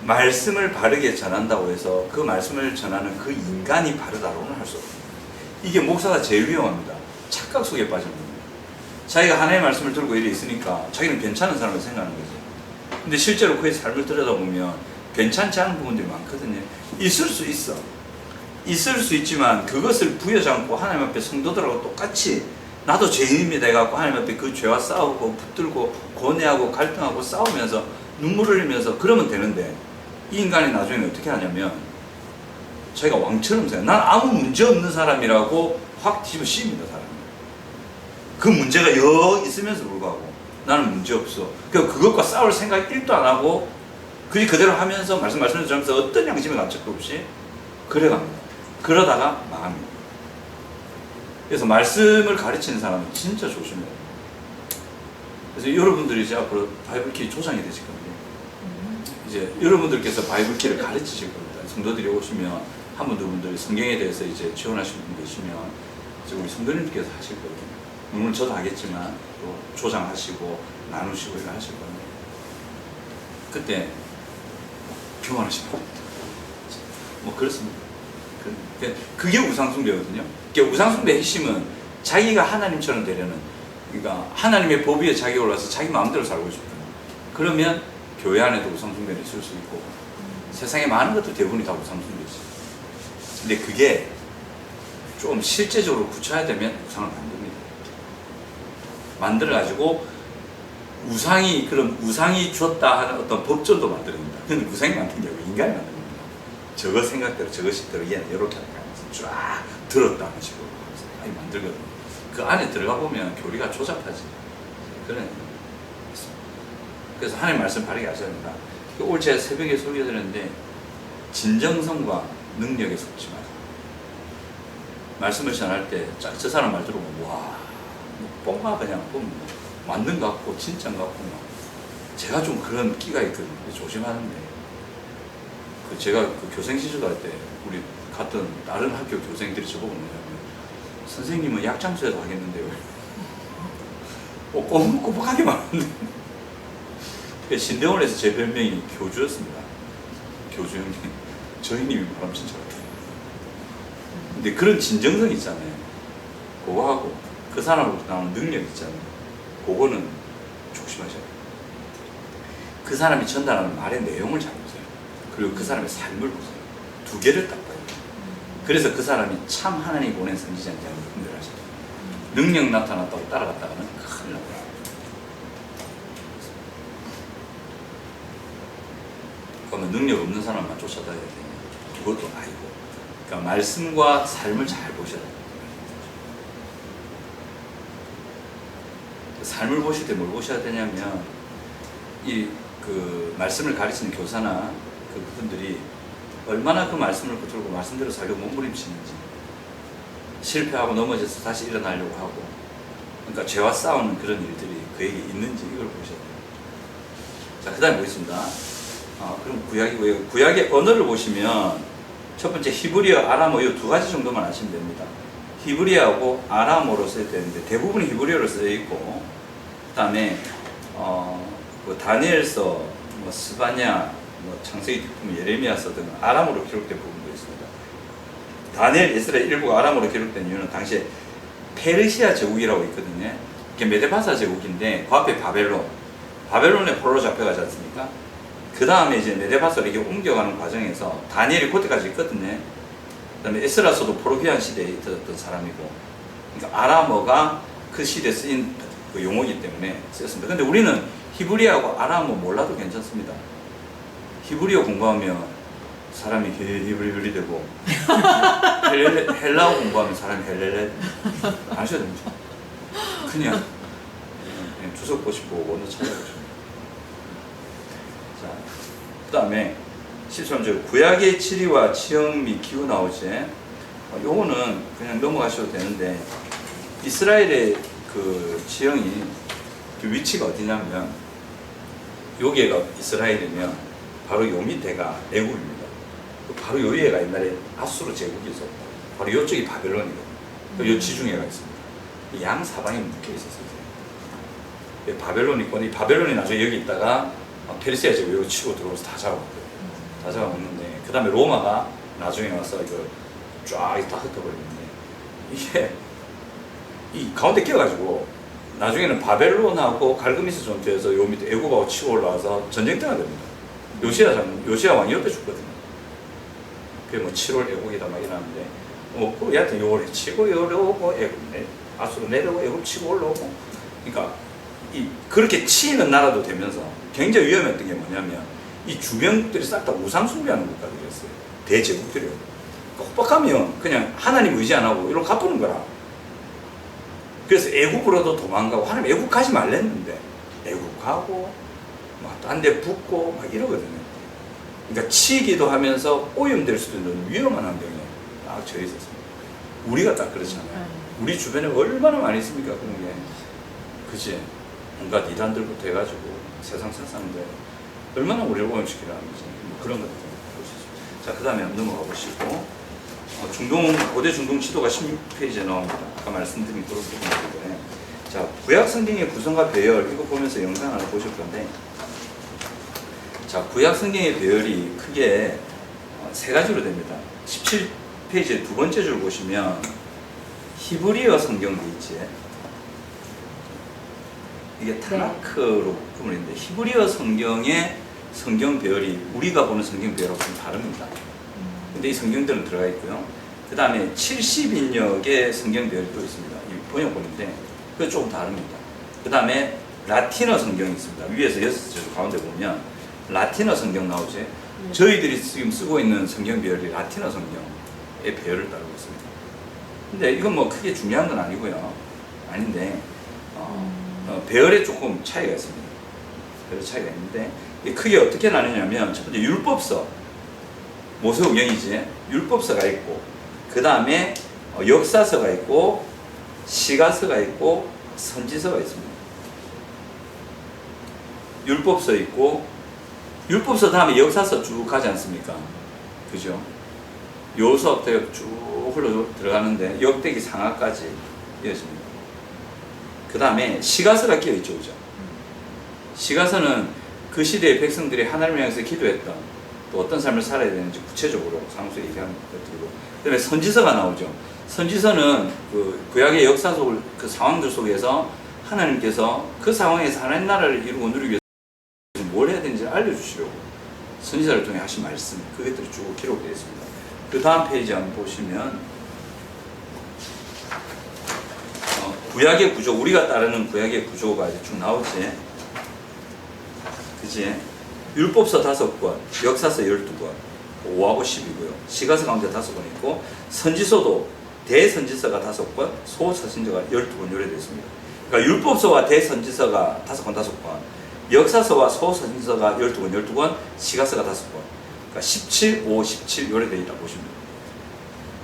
말씀을 바르게 전한다고 해서 그 말씀을 전하는 그 인간이 바르다고는 할 수 없습니다. 이게 목사가 제일 위험합니다. 착각 속에 빠지는 겁니다. 자기가 하나님의 말씀을 들고 이래 있으니까 자기는 괜찮은 사람을 생각하는 거죠. 근데 실제로 그의 삶을 들여다보면 괜찮지 않은 부분들이 많거든요. 있을 수 있어. 있을 수 있지만 그것을 부여잡고 하나님 앞에 성도들하고 똑같이 나도 죄인입니다 해갖고 하나님 앞에 그 죄와 싸우고 붙들고 고뇌하고 갈등하고 싸우면서 눈물 흘리면서 그러면 되는데 이 인간이 나중에 어떻게 하냐면 자기가 왕처럼 생각. 난 아무 문제 없는 사람이라고 확 뒤집어 씌웁니다. 사람이. 그 문제가 있으면서 불구하고 나는 문제 없어. 그것과 싸울 생각 1도 안 하고 그대로 하면서 말씀하시면서 어떤 양심의 감촉도 없이 그래갑니다. 그러다가 망합니다. 그래서 말씀을 가르치는 사람은 진짜 조심해야 돼요. 그래서 여러분들이 이제 앞으로 바이블키 조장이 되실 겁니다. 이제 여러분들께서 바이블키를 가르치실 겁니다. 성도들이 오시면 한 분, 두 분들이 성경에 대해서 이제 지원하시는 분 계시면 이제 우리 성도님께서 하실 거거든요. 물론 저도 하겠지만 또 조장하시고 나누시고 이렇게 하실 겁니다. 그때 교만하시면 됩니다. 뭐 그렇습니다. 그게 우상숭배거든요. 우상숭배의 핵심은 자기가 하나님처럼 되려는, 그러니까 하나님의 법 위에 자기가 올라서 자기 마음대로 살고 싶어요. 그러면 교회 안에도 우상숭배는 있을 수 있고 세상에 많은 것들 대부분이 다 우상숭배지. 근데 그게 좀 실제적으로 굳혀야 되면 우상을 만듭니다. 만들어가지고 그럼 우상이 줬다 하는 어떤 법전도 만듭니다. 근데 우상이 만든 게 아니고 인간이 만든 겁니다. 저거 생각대로 저것식대로 얘는 이렇게 하면서 쫙 들었다 하는 식으로 만들거든요. 그 안에 들어가 보면 교리가 조잡하지. 그래서 하나님 말씀 바르게 하셔야 됩니다. 오늘 제가 새벽에 소개해드렸는데 진정성과 능력에 속지 마세요. 말씀을 전할 때 저 사람 말 들어보면 와 뻥가 그냥 맞는 것 같고 진짜인 것 같고 제가 좀 그런 끼가 있거든요. 조심하는데 제가 그 교생 시절할 때 우리 갔던 다른 학교 교생들이 저보고 뭐냐면 선생님은 약장수에도 하겠는데요. 꼬박꼬박하게 말하는데 신대원에서 제 별명이 교주였습니다. 교주 형님. 저 형님이 말하면 진짜 같아요. 근데 그런 진정성 있잖아요. 그거하고 그 사람으로부터 나오는 능력 있잖아요. 그거는 조심하셔야 돼요. 그 사람이 전달하는 말의 내용을 잘 보세요. 그리고 그 사람의 삶을 보세요. 두 개를 딱 봐요. 그래서 그 사람이 참 하나님이 보낸 선지자인지 한번 분별하셔야 돼요. 능력 나타났다고 따라갔다가는 큰일 납니다. 그러면 능력 없는 사람만 쫓아다녀야 돼요. 그것도 아니고. 그러니까 말씀과 삶을 잘 보셔야 돼요. 삶을 보실 때 뭘 보셔야 되냐면 그 말씀을 가르치는 교사나 그분들이 얼마나 그 말씀을 붙들고 말씀대로 살려고 몸부림치는지, 실패하고 넘어져서 다시 일어나려고 하고, 그러니까 죄와 싸우는 그런 일들이 그에게 있는지 이걸 보셔야 돼요. 자, 그 다음에 보겠습니다. 그럼 구약이고요. 구약의 언어를 보시면 첫 번째 히브리어, 아람어 이 두 가지 정도만 아시면 됩니다. 히브리어하고 아람어로 써야 되는데 대부분 히브리어로 쓰여 있고, 그 다음에 뭐 다니엘서, 뭐 스바냐, 뭐 창세기 뒷부분 예레미야서 등 아람어로 기록된 부분도 있습니다. 다니엘, 에스라 일부가 아람어로 기록된 이유는 당시에 페르시아 제국이라고 있거든요. 이게 메데파사 제국인데 그 앞에 바벨론에 포로로 잡혀가지 않습니까? 그 다음에 이제 메데파사로 이게 옮겨가는 과정에서 다니엘이 그때까지 있거든요. 그 다음에 에스라서도 포로기한 시대에 있었던 사람이고, 그러니까 아람어가 그 시대에 쓰인 그 용어이기 때문에 쓰였습니다. 근데 우리는 히브리어하고 아람어 몰라도 괜찮습니다. 히브리어 공부하면 사람이 히브리브리 되고 헬라어 공부하면 사람이 헬렐레 아셔야 됩니다. 그냥 주석 보시고 원어 찾아보시면. 자, 그 다음에 13절 구약의 지리와 지형 및 기후 나오지. 요거는 그냥 넘어가셔도 되는데 이스라엘의 그 지형이 그 위치가 어디냐면 여기가 이스라엘이면 바로 요 밑에가 애국입니다. 바로 요 위에가 옛날에 아수르 제국이 있었고 바로 요쪽이 바벨론이거든요. 요 지중해가 있습니다. 양 사방에 묶여 있었어요. 바벨론이 있고 이 바벨론이 나중에 여기 있다가 페르시아 제국 여기 치고 들어오면서 다 잡아먹고요. 다 잡아먹는데 그 다음에 로마가 나중에 와서 이거 쫙 다 흩어버리는데 이게 이 가운데 끼어가지고 나중에는 바벨론하고 갈그미스 전투에서 요 밑에 애국하고 치고 올라와서 전쟁터가 됩니다. 요시야 왕이 옆에 죽거든요. 그게 뭐 7월 애국이다 막 이러는데 그 여하튼 요걸 치고 올라오고 애국 아수로 내려오고 애국 치고 올라오고 그러니까 그렇게 치이는 나라도 되면서 굉장히 위험했던 게 뭐냐면 이 주변국들이 싹 다 우상 숭배하는 국가들이었어요. 대제국들이요. 혹박하면 그냥 하나님 의지 안 하고 이러고 갚는 거라. 그래서 애국으로도 도망가고 하나님 애국 가지 말랬는데 애국하고 막 딴 데 붙고 막 이러거든요. 그러니까 치기도 하면서 오염될 수도 있는 위험한 환경에 딱 처해 있었습니다. 우리가 딱 그렇잖아요. 우리 주변에 얼마나 많이 있습니까 그런 게. 그치? 온갖 이단들부터 해가지고 세상 사상들 얼마나 우리를 오염시키려는 거지. 뭐 그런 것들 볼 수 있습니다. 자, 그 다음에 넘어가 보시고 고대 중동 지도가 16페이지에 나옵니다. 아까 말씀드린 그런 부분인데 자, 구약 성경의 구성과 배열 이거 보면서 영상 하나 보실 건데 자, 구약 성경의 배열이 크게 세 가지로 됩니다. 17페이지의 두 번째 줄 보시면 히브리어 성경도 있지. 이게 타나크로 구분을 했는데 히브리어 성경의 성경 배열이 우리가 보는 성경 배열하고 좀 다릅니다. 근데 이 성경들은 들어가 있고요. 그 다음에 70인역의 성경 배열이 또 있습니다. 이 번역본인데 그거 조금 다릅니다. 그 다음에 라틴어 성경이 있습니다. 위에서 6줄 가운데 보면 라틴어 성경 나오지. 저희들이 지금 쓰고 있는 성경 배열이 라틴어 성경의 배열을 따르고 있습니다. 근데 이건 뭐 크게 중요한 건 아니고요. 아닌데 배열에 조금 차이가 있습니다. 배열 차이가 있는데 크게 어떻게 나누냐면 첫 번째 율법서 모세오경이지. 율법서가 있고 그 다음에 역사서가 있고 시가서가 있고 선지서가 있습니다. 율법서 있고 율법서 다음에 역사서 쭉 가지 않습니까? 그죠? 요서부터 쭉 흘러 들어가는데 역대기 상하까지 이어집니다. 그 다음에 시가서가 끼어있죠. 그죠? 시가서는 그 시대의 백성들이 하나님을 향해서 기도했던 또 어떤 삶을 살아야 되는지 구체적으로 상수 얘기하는 것들이고 그 다음에 선지서가 나오죠. 선지서는 그 구약의 역사 속 그 상황들 속에서 하나님께서 그 상황에서 하나님 나라를 이루고 누리기 위해서 뭘 해야 되는지 알려주시려고 선지자를 통해 하신 말씀 그것들이 쭉 기록되어 있습니다. 그 다음 페이지 한번 보시면 구약의 구조 우리가 따르는 구약의 구조가 이제 쭉 나오지. 그치? 율법서 5권, 역사서 12권, 5하고 10이고요. 시가서 가운데 5권 있고, 선지서도 대선지서가 5권, 소서신서가 12권 요래되어 있습니다. 그러니까 율법서와 대선지서가 5권, 역사서와 소서신서가 12권, 12권, 시가서가 5권. 그러니까 17, 5, 17 요래되어 있다 보시면 됩니다.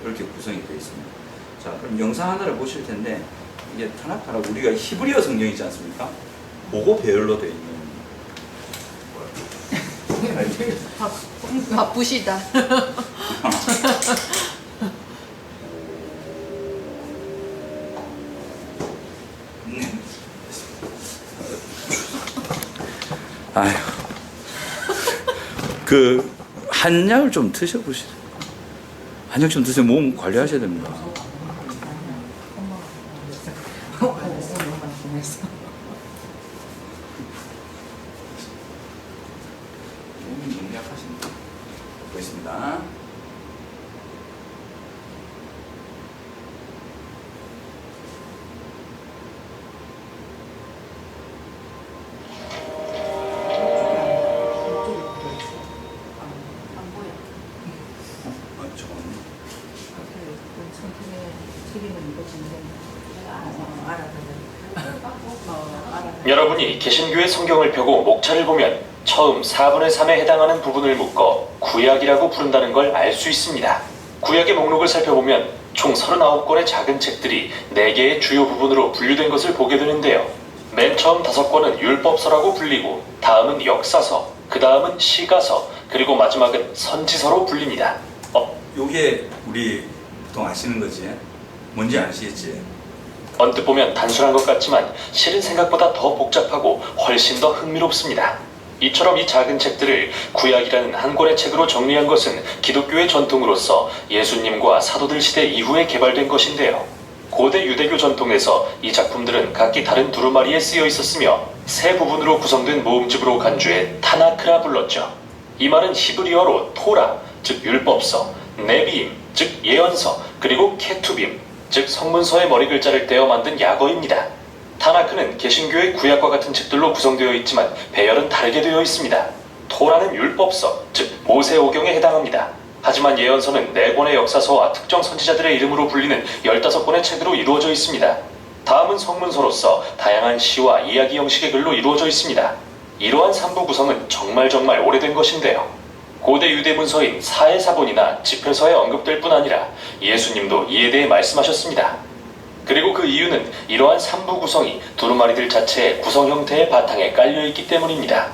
이렇게 구성이 되어 있습니다. 자, 그럼 영상 하나를 보실 텐데, 이게 타나카라고 우리가 히브리어 성경이지 않습니까? 보고 배열로 되어 있는 바쁘시다. 아휴, 그 한약을 좀 드셔보시죠. 한약 좀 드세요. 몸 관리하셔야 됩니다. 몸이 너무 약하신데. 보겠습니다. 안 보여. 여러분이 개신교의 성경을 펴고 목차를 보면 처음 4분의 3에 해당하는 부분을 묶어 구약이라고 부른다는 걸 알 수 있습니다. 구약의 목록을 살펴보면 총 39권의 작은 책들이 4개의 주요 부분으로 분류된 것을 보게 되는데요. 맨 처음 5권은 율법서라고 불리고 다음은 역사서, 그 다음은 시가서, 그리고 마지막은 선지서로 불립니다. 요게 우리 보통 아시는 거지? 뭔지 아시겠지? 언뜻 보면 단순한 것 같지만 실은 생각보다 더 복잡하고 훨씬 더 흥미롭습니다. 이처럼 이 작은 책들을 구약이라는 한 권의 책으로 정리한 것은 기독교의 전통으로서 예수님과 사도들 시대 이후에 개발된 것인데요. 고대 유대교 전통에서 이 작품들은 각기 다른 두루마리에 쓰여 있었으며 세 부분으로 구성된 모음집으로 간주해 타나크라 불렀죠. 이 말은 히브리어로 토라, 즉 율법서, 네비임, 즉 예언서, 그리고 케투빔, 즉 성문서의 머리 글자를 떼어 만든 약어입니다. 타나크는 개신교의 구약과 같은 책들로 구성되어 있지만 배열은 다르게 되어 있습니다. 토라는 율법서, 즉 모세오경에 해당합니다. 하지만 예언서는 4권의 역사서와 특정 선지자들의 이름으로 불리는 15권의 책으로 이루어져 있습니다. 다음은 성문서로서 다양한 시와 이야기 형식의 글로 이루어져 있습니다. 이러한 3부 구성은 정말 오래된 것인데요. 고대 유대 문서인 사해사본이나 지표서에 언급될 뿐 아니라 예수님도 이에 대해 말씀하셨습니다. 그리고 그 이유는 이러한 3부 구성이 두루마리들 자체의 구성 형태의 바탕에 깔려있기 때문입니다.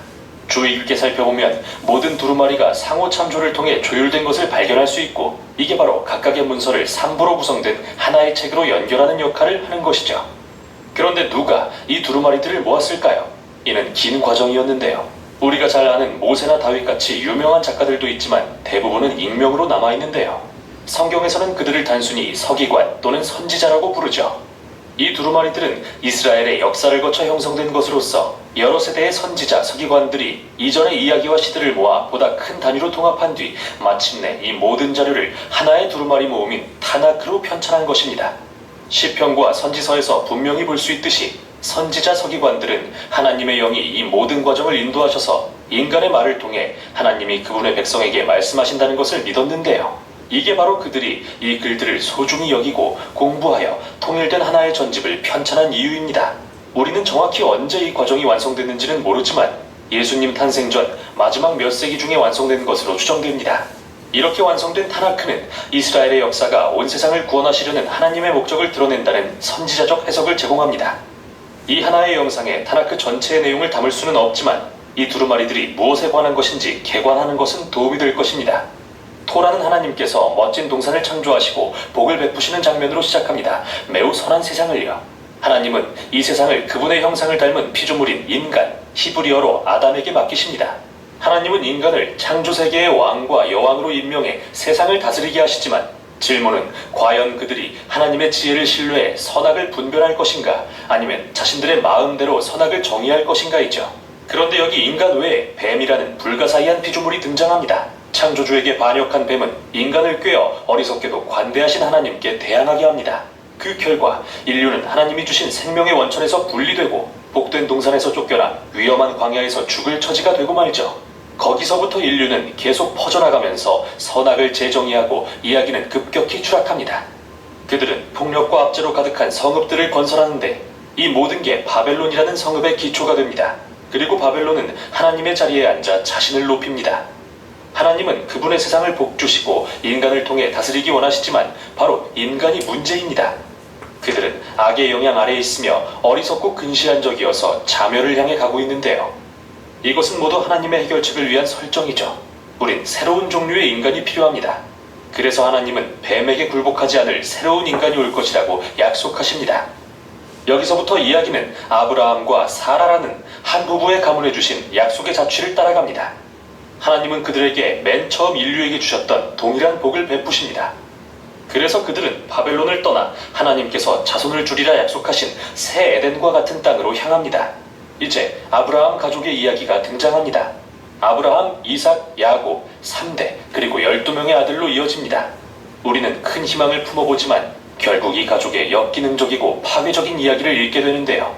주의 깊게 살펴보면 모든 두루마리가 상호 참조를 통해 조율된 것을 발견할 수 있고 이게 바로 각각의 문서를 3부로 구성된 하나의 책으로 연결하는 역할을 하는 것이죠. 그런데 누가 이 두루마리들을 모았을까요? 이는 긴 과정이었는데요. 우리가 잘 아는 모세나 다윗같이 유명한 작가들도 있지만 대부분은 익명으로 남아있는데요. 성경에서는 그들을 단순히 서기관 또는 선지자라고 부르죠. 이 두루마리들은 이스라엘의 역사를 거쳐 형성된 것으로서 여러 세대의 선지자, 서기관들이 이전의 이야기와 시들을 모아 보다 큰 단위로 통합한 뒤 마침내 이 모든 자료를 하나의 두루마리 모음인 타나크로 편찬한 것입니다. 시편과 선지서에서 분명히 볼 수 있듯이 선지자 서기관들은 하나님의 영이 이 모든 과정을 인도하셔서 인간의 말을 통해 하나님이 그분의 백성에게 말씀하신다는 것을 믿었는데요. 이게 바로 그들이 이 글들을 소중히 여기고 공부하여 통일된 하나의 전집을 편찬한 이유입니다. 우리는 정확히 언제 이 과정이 완성됐는지는 모르지만 예수님 탄생 전 마지막 몇 세기 중에 완성된 것으로 추정됩니다. 이렇게 완성된 타나크는 이스라엘의 역사가 온 세상을 구원하시려는 하나님의 목적을 드러낸다는 선지자적 해석을 제공합니다. 이 하나의 영상에 타나크 전체의 내용을 담을 수는 없지만 이 두루마리들이 무엇에 관한 것인지 개관하는 것은 도움이 될 것입니다. 토라는 하나님께서 멋진 동산을 창조하시고 복을 베푸시는 장면으로 시작합니다. 매우 선한 세상을요. 하나님은 이 세상을 그분의 형상을 닮은 피조물인 인간, 히브리어로 아담에게 맡기십니다. 하나님은 인간을 창조세계의 왕과 여왕으로 임명해 세상을 다스리게 하시지만 질문은 과연 그들이 하나님의 지혜를 신뢰해 선악을 분별할 것인가 아니면 자신들의 마음대로 선악을 정의할 것인가이죠. 그런데 여기 인간 외에 뱀이라는 불가사의한 피조물이 등장합니다. 창조주에게 반역한 뱀은 인간을 꾀어 어리석게도 관대하신 하나님께 대항하게 합니다. 그 결과 인류는 하나님이 주신 생명의 원천에서 분리되고 복된 동산에서 쫓겨나 위험한 광야에서 죽을 처지가 되고 말죠. 거기서부터 인류는 계속 퍼져나가면서 선악을 재정의하고 이야기는 급격히 추락합니다. 그들은 폭력과 압제로 가득한 성읍들을 건설하는데 이 모든 게 바벨론이라는 성읍의 기초가 됩니다. 그리고 바벨론은 하나님의 자리에 앉아 자신을 높입니다. 하나님은 그분의 세상을 복주시고 인간을 통해 다스리기 원하시지만 바로 인간이 문제입니다. 그들은 악의 영향 아래에 있으며 어리석고 근시한 적이어서 자멸을 향해 가고 있는데요. 이것은 모두 하나님의 해결책을 위한 설정이죠. 우린 새로운 종류의 인간이 필요합니다. 그래서 하나님은 뱀에게 굴복하지 않을 새로운 인간이 올 것이라고 약속하십니다. 여기서부터 이야기는 아브라함과 사라라는 한 부부의 가문에 주신 약속의 자취를 따라갑니다. 하나님은 그들에게 맨 처음 인류에게 주셨던 동일한 복을 베푸십니다. 그래서 그들은 바벨론을 떠나 하나님께서 자손을 주리라 약속하신 새 에덴과 같은 땅으로 향합니다. 이제 아브라함 가족의 이야기가 등장합니다. 아브라함, 이삭, 야곱, 3대 그리고 12명의 아들로 이어집니다. 우리는 큰 희망을 품어보지만 결국 이 가족의 역기능적이고 파괴적인 이야기를 읽게 되는데요.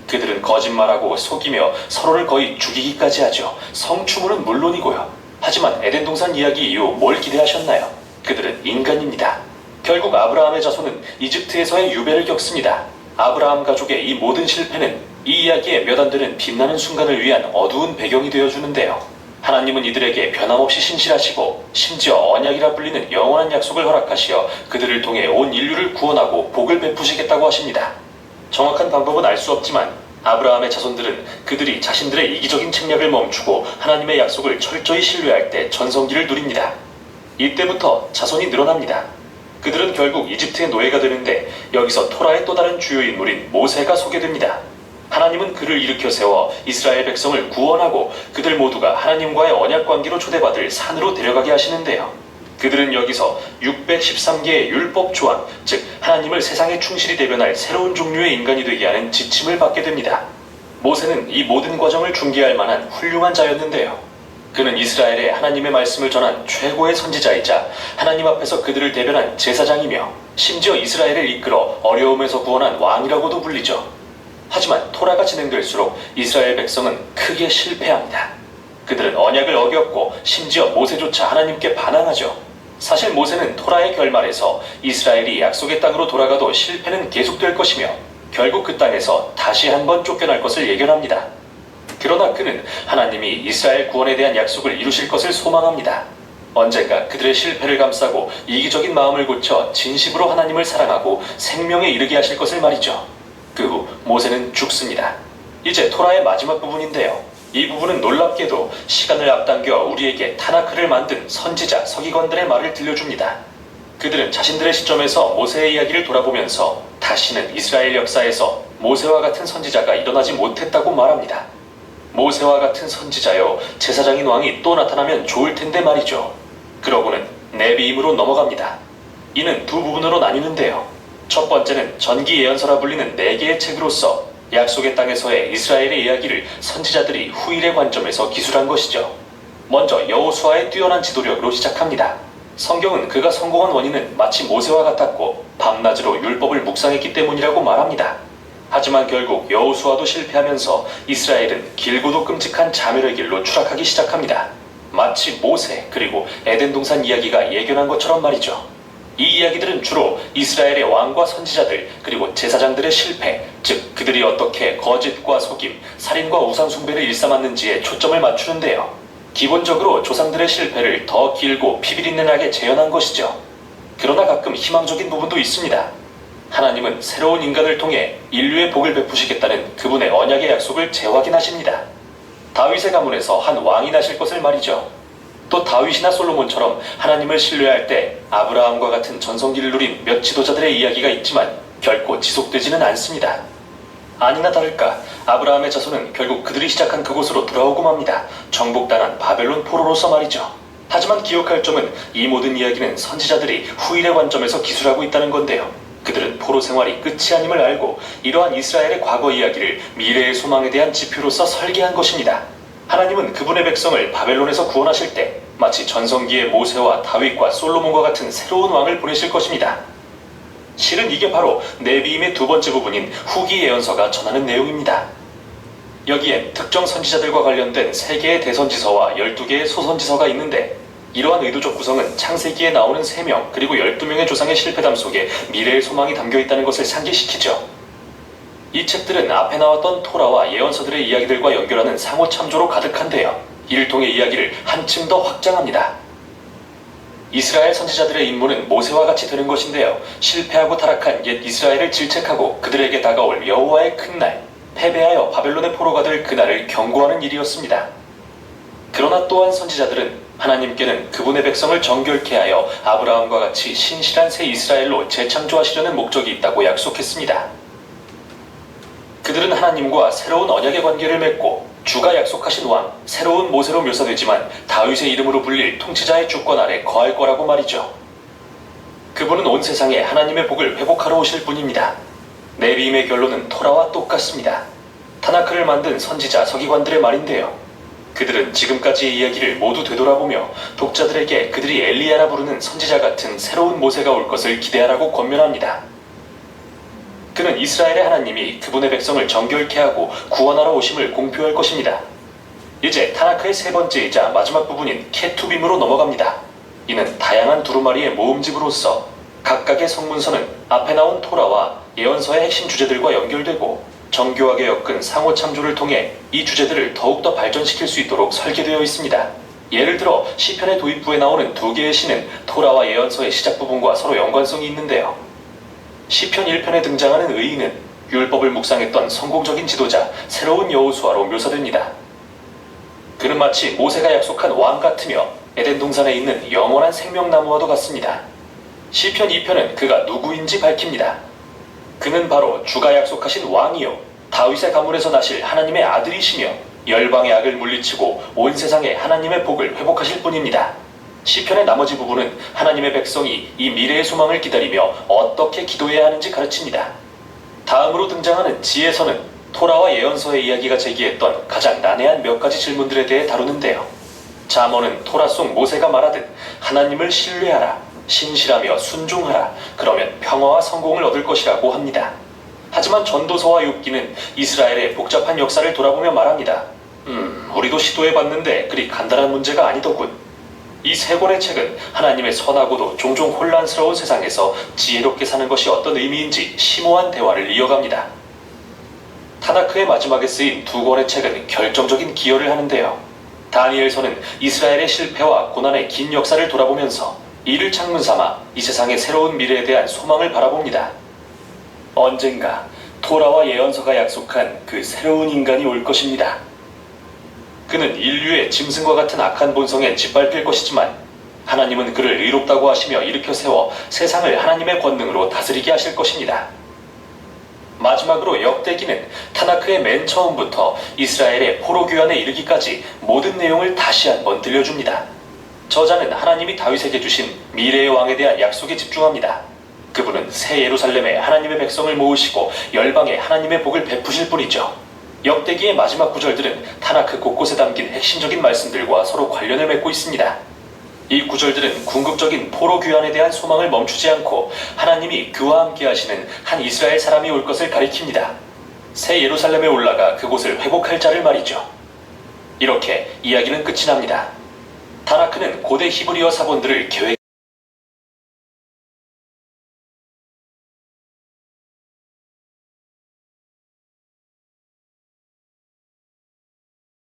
그들은 거짓말하고 속이며 서로를 거의 죽이기까지 하죠. 성추물은 물론이고요. 하지만 에덴 동산 이야기 이후 뭘 기대하셨나요? 그들은 인간입니다. 결국 아브라함의 자손은 이집트에서의 유배를 겪습니다. 아브라함 가족의 이 모든 실패는 이 이야기의 몇 안 되는 빛나는 순간을 위한 어두운 배경이 되어주는데요. 하나님은 이들에게 변함없이 신실하시고 심지어 언약이라 불리는 영원한 약속을 허락하시어 그들을 통해 온 인류를 구원하고 복을 베푸시겠다고 하십니다. 정확한 방법은 알 수 없지만 아브라함의 자손들은 그들이 자신들의 이기적인 책략을 멈추고 하나님의 약속을 철저히 신뢰할 때 전성기를 누립니다. 이때부터 자손이 늘어납니다. 그들은 결국 이집트의 노예가 되는데 여기서 토라의 또 다른 주요 인물인 모세가 소개됩니다. 하나님은 그를 일으켜 세워 이스라엘 백성을 구원하고 그들 모두가 하나님과의 언약 관계로 초대받을 산으로 데려가게 하시는데요. 그들은 여기서 613개의 율법 조항, 즉 하나님을 세상에 충실히 대변할 새로운 종류의 인간이 되게 하는 지침을 받게 됩니다. 모세는 이 모든 과정을 중개할 만한 훌륭한 자였는데요. 그는 이스라엘에 하나님의 말씀을 전한 최고의 선지자이자 하나님 앞에서 그들을 대변한 제사장이며 심지어 이스라엘을 이끌어 어려움에서 구원한 왕이라고도 불리죠. 하지만 토라가 진행될수록 이스라엘 백성은 크게 실패합니다. 그들은 언약을 어겼고 심지어 모세조차 하나님께 반항하죠. 사실 모세는 토라의 결말에서 이스라엘이 약속의 땅으로 돌아가도 실패는 계속될 것이며 결국 그 땅에서 다시 한번 쫓겨날 것을 예견합니다. 그러나 그는 하나님이 이스라엘 구원에 대한 약속을 이루실 것을 소망합니다. 언젠가 그들의 실패를 감싸고 이기적인 마음을 고쳐 진심으로 하나님을 사랑하고 생명에 이르게 하실 것을 말이죠. 그 후 모세는 죽습니다. 이제 토라의 마지막 부분인데요. 이 부분은 놀랍게도 시간을 앞당겨 우리에게 타나크를 만든 선지자, 서기관들의 말을 들려줍니다. 그들은 자신들의 시점에서 모세의 이야기를 돌아보면서 다시는 이스라엘 역사에서 모세와 같은 선지자가 일어나지 못했다고 말합니다. 모세와 같은 선지자요, 제사장인 왕이 또 나타나면 좋을 텐데 말이죠. 그러고는 네비임으로 넘어갑니다. 이는 두 부분으로 나뉘는데요. 첫 번째는 전기 예언서라 불리는 4개의 책으로서 약속의 땅에서의 이스라엘의 이야기를 선지자들이 후일의 관점에서 기술한 것이죠. 먼저 여호수아의 뛰어난 지도력으로 시작합니다. 성경은 그가 성공한 원인은 마치 모세와 같았고 밤낮으로 율법을 묵상했기 때문이라고 말합니다. 하지만 결국 여호수아도 실패하면서 이스라엘은 길고도 끔찍한 자멸의 길로 추락하기 시작합니다. 마치 모세 그리고 에덴 동산 이야기가 예견한 것처럼 말이죠. 이 이야기들은 주로 이스라엘의 왕과 선지자들 그리고 제사장들의 실패, 즉 그들이 어떻게 거짓과 속임, 살인과 우상숭배를 일삼았는지에 초점을 맞추는데요. 기본적으로 조상들의 실패를 더 길고 피비린내 나게 재현한 것이죠. 그러나 가끔 희망적인 부분도 있습니다. 하나님은 새로운 인간을 통해 인류의 복을 베푸시겠다는 그분의 언약의 약속을 재확인하십니다. 다윗의 가문에서 한 왕이 나실 것을 말이죠. 또 다윗이나 솔로몬처럼 하나님을 신뢰할 때 아브라함과 같은 전성기를 누린 몇 지도자들의 이야기가 있지만 결코 지속되지는 않습니다. 아니나 다를까 아브라함의 자손은 결국 그들이 시작한 그곳으로 돌아오고 맙니다. 정복당한 바벨론 포로로서 말이죠. 하지만 기억할 점은 이 모든 이야기는 선지자들이 후일의 관점에서 기술하고 있다는 건데요. 그들은 포로 생활이 끝이 아님을 알고 이러한 이스라엘의 과거 이야기를 미래의 소망에 대한 지표로서 설계한 것입니다. 하나님은 그분의 백성을 바벨론에서 구원하실 때 마치 전성기의 모세와 다윗과 솔로몬과 같은 새로운 왕을 보내실 것입니다. 실은 이게 바로 네비임의 두 번째 부분인 후기 예언서가 전하는 내용입니다. 여기엔 특정 선지자들과 관련된 3개의 대선지서와 12개의 소선지서가 있는데 이러한 의도적 구성은 창세기에 나오는 3명 그리고 12명의 조상의 실패담 속에 미래의 소망이 담겨있다는 것을 상기시키죠. 이 책들은 앞에 나왔던 토라와 예언서들의 이야기들과 연결하는 상호 참조로 가득한데요. 이를 통해 이야기를 한층 더 확장합니다. 이스라엘 선지자들의 임무는 모세와 같이 되는 것인데요. 실패하고 타락한 옛 이스라엘을 질책하고 그들에게 다가올 여호와의 큰 날, 패배하여 바벨론의 포로가 될 그날을 경고하는 일이었습니다. 그러나 또한 선지자들은 하나님께는 그분의 백성을 정결케 하여 아브라함과 같이 신실한 새 이스라엘로 재창조하시려는 목적이 있다고 약속했습니다. 그들은 하나님과 새로운 언약의 관계를 맺고 주가 약속하신 왕, 새로운 모세로 묘사되지만 다윗의 이름으로 불릴 통치자의 주권 아래 거할 거라고 말이죠. 그분은 온 세상에 하나님의 복을 회복하러 오실 분입니다. 네비임의 결론은 토라와 똑같습니다. 타나크를 만든 선지자, 서기관들의 말인데요. 그들은 지금까지의 이야기를 모두 되돌아보며 독자들에게 그들이 엘리야라 부르는 선지자 같은 새로운 모세가 올 것을 기대하라고 권면합니다. 그는 이스라엘의 하나님이 그분의 백성을 정결케 하고 구원하러 오심을 공표할 것입니다. 이제 타나크의 3번째이자 마지막 부분인 케투빔으로 넘어갑니다. 이는 다양한 두루마리의 모음집으로서 각각의 성문서는 앞에 나온 토라와 예언서의 핵심 주제들과 연결되고 정교하게 엮은 상호 참조를 통해 이 주제들을 더욱더 발전시킬 수 있도록 설계되어 있습니다. 예를 들어 시편의 도입부에 나오는 두 개의 시는 토라와 예언서의 시작 부분과 서로 연관성이 있는데요. 시편 1편에 등장하는 의인은 율법을 묵상했던 성공적인 지도자 새로운 여호수아로 묘사됩니다. 그는 마치 모세가 약속한 왕 같으며 에덴 동산에 있는 영원한 생명나무와도 같습니다. 시편 2편은 그가 누구인지 밝힙니다. 그는 바로 주가 약속하신 왕이요 다윗의 가문에서 나실 하나님의 아들이시며 열방의 악을 물리치고 온 세상에 하나님의 복을 회복하실 분입니다. 시편의 나머지 부분은 하나님의 백성이 이 미래의 소망을 기다리며 어떻게 기도해야 하는지 가르칩니다. 다음으로 등장하는 지혜서는 토라와 예언서의 이야기가 제기했던 가장 난해한 몇 가지 질문들에 대해 다루는데요. 잠언은 토라 속 모세가 말하듯 하나님을 신뢰하라, 신실하며 순종하라, 그러면 평화와 성공을 얻을 것이라고 합니다. 하지만 전도서와 욥기는 이스라엘의 복잡한 역사를 돌아보며 말합니다. 우리도 시도해봤는데 그리 간단한 문제가 아니더군. 이 세 권의 책은 하나님의 선하고도 종종 혼란스러운 세상에서 지혜롭게 사는 것이 어떤 의미인지 심오한 대화를 이어갑니다. 타나크의 마지막에 쓰인 두 권의 책은 결정적인 기여를 하는데요. 다니엘서는 이스라엘의 실패와 고난의 긴 역사를 돌아보면서 이를 창문 삼아 이 세상의 새로운 미래에 대한 소망을 바라봅니다. 언젠가 토라와 예언서가 약속한 그 새로운 인간이 올 것입니다. 그는 인류의 짐승과 같은 악한 본성에 짓밟힐 것이지만 하나님은 그를 의롭다고 하시며 일으켜 세워 세상을 하나님의 권능으로 다스리게 하실 것입니다. 마지막으로 역대기는 타나크의 맨 처음부터 이스라엘의 포로 귀환에 이르기까지 모든 내용을 다시 한번 들려줍니다. 저자는 하나님이 다윗에게 주신 미래의 왕에 대한 약속에 집중합니다. 그분은 새 예루살렘에 하나님의 백성을 모으시고 열방에 하나님의 복을 베푸실 분이죠. 역대기의 마지막 구절들은 타나크 곳곳에 담긴 핵심적인 말씀들과 서로 관련을 맺고 있습니다. 이 구절들은 궁극적인 포로 귀환에 대한 소망을 멈추지 않고 하나님이 그와 함께 하시는 한 이스라엘 사람이 올 것을 가리킵니다. 새 예루살렘에 올라가 그곳을 회복할 자를 말이죠. 이렇게 이야기는 끝이 납니다. 타나크는 고대 히브리어 사본들을 계획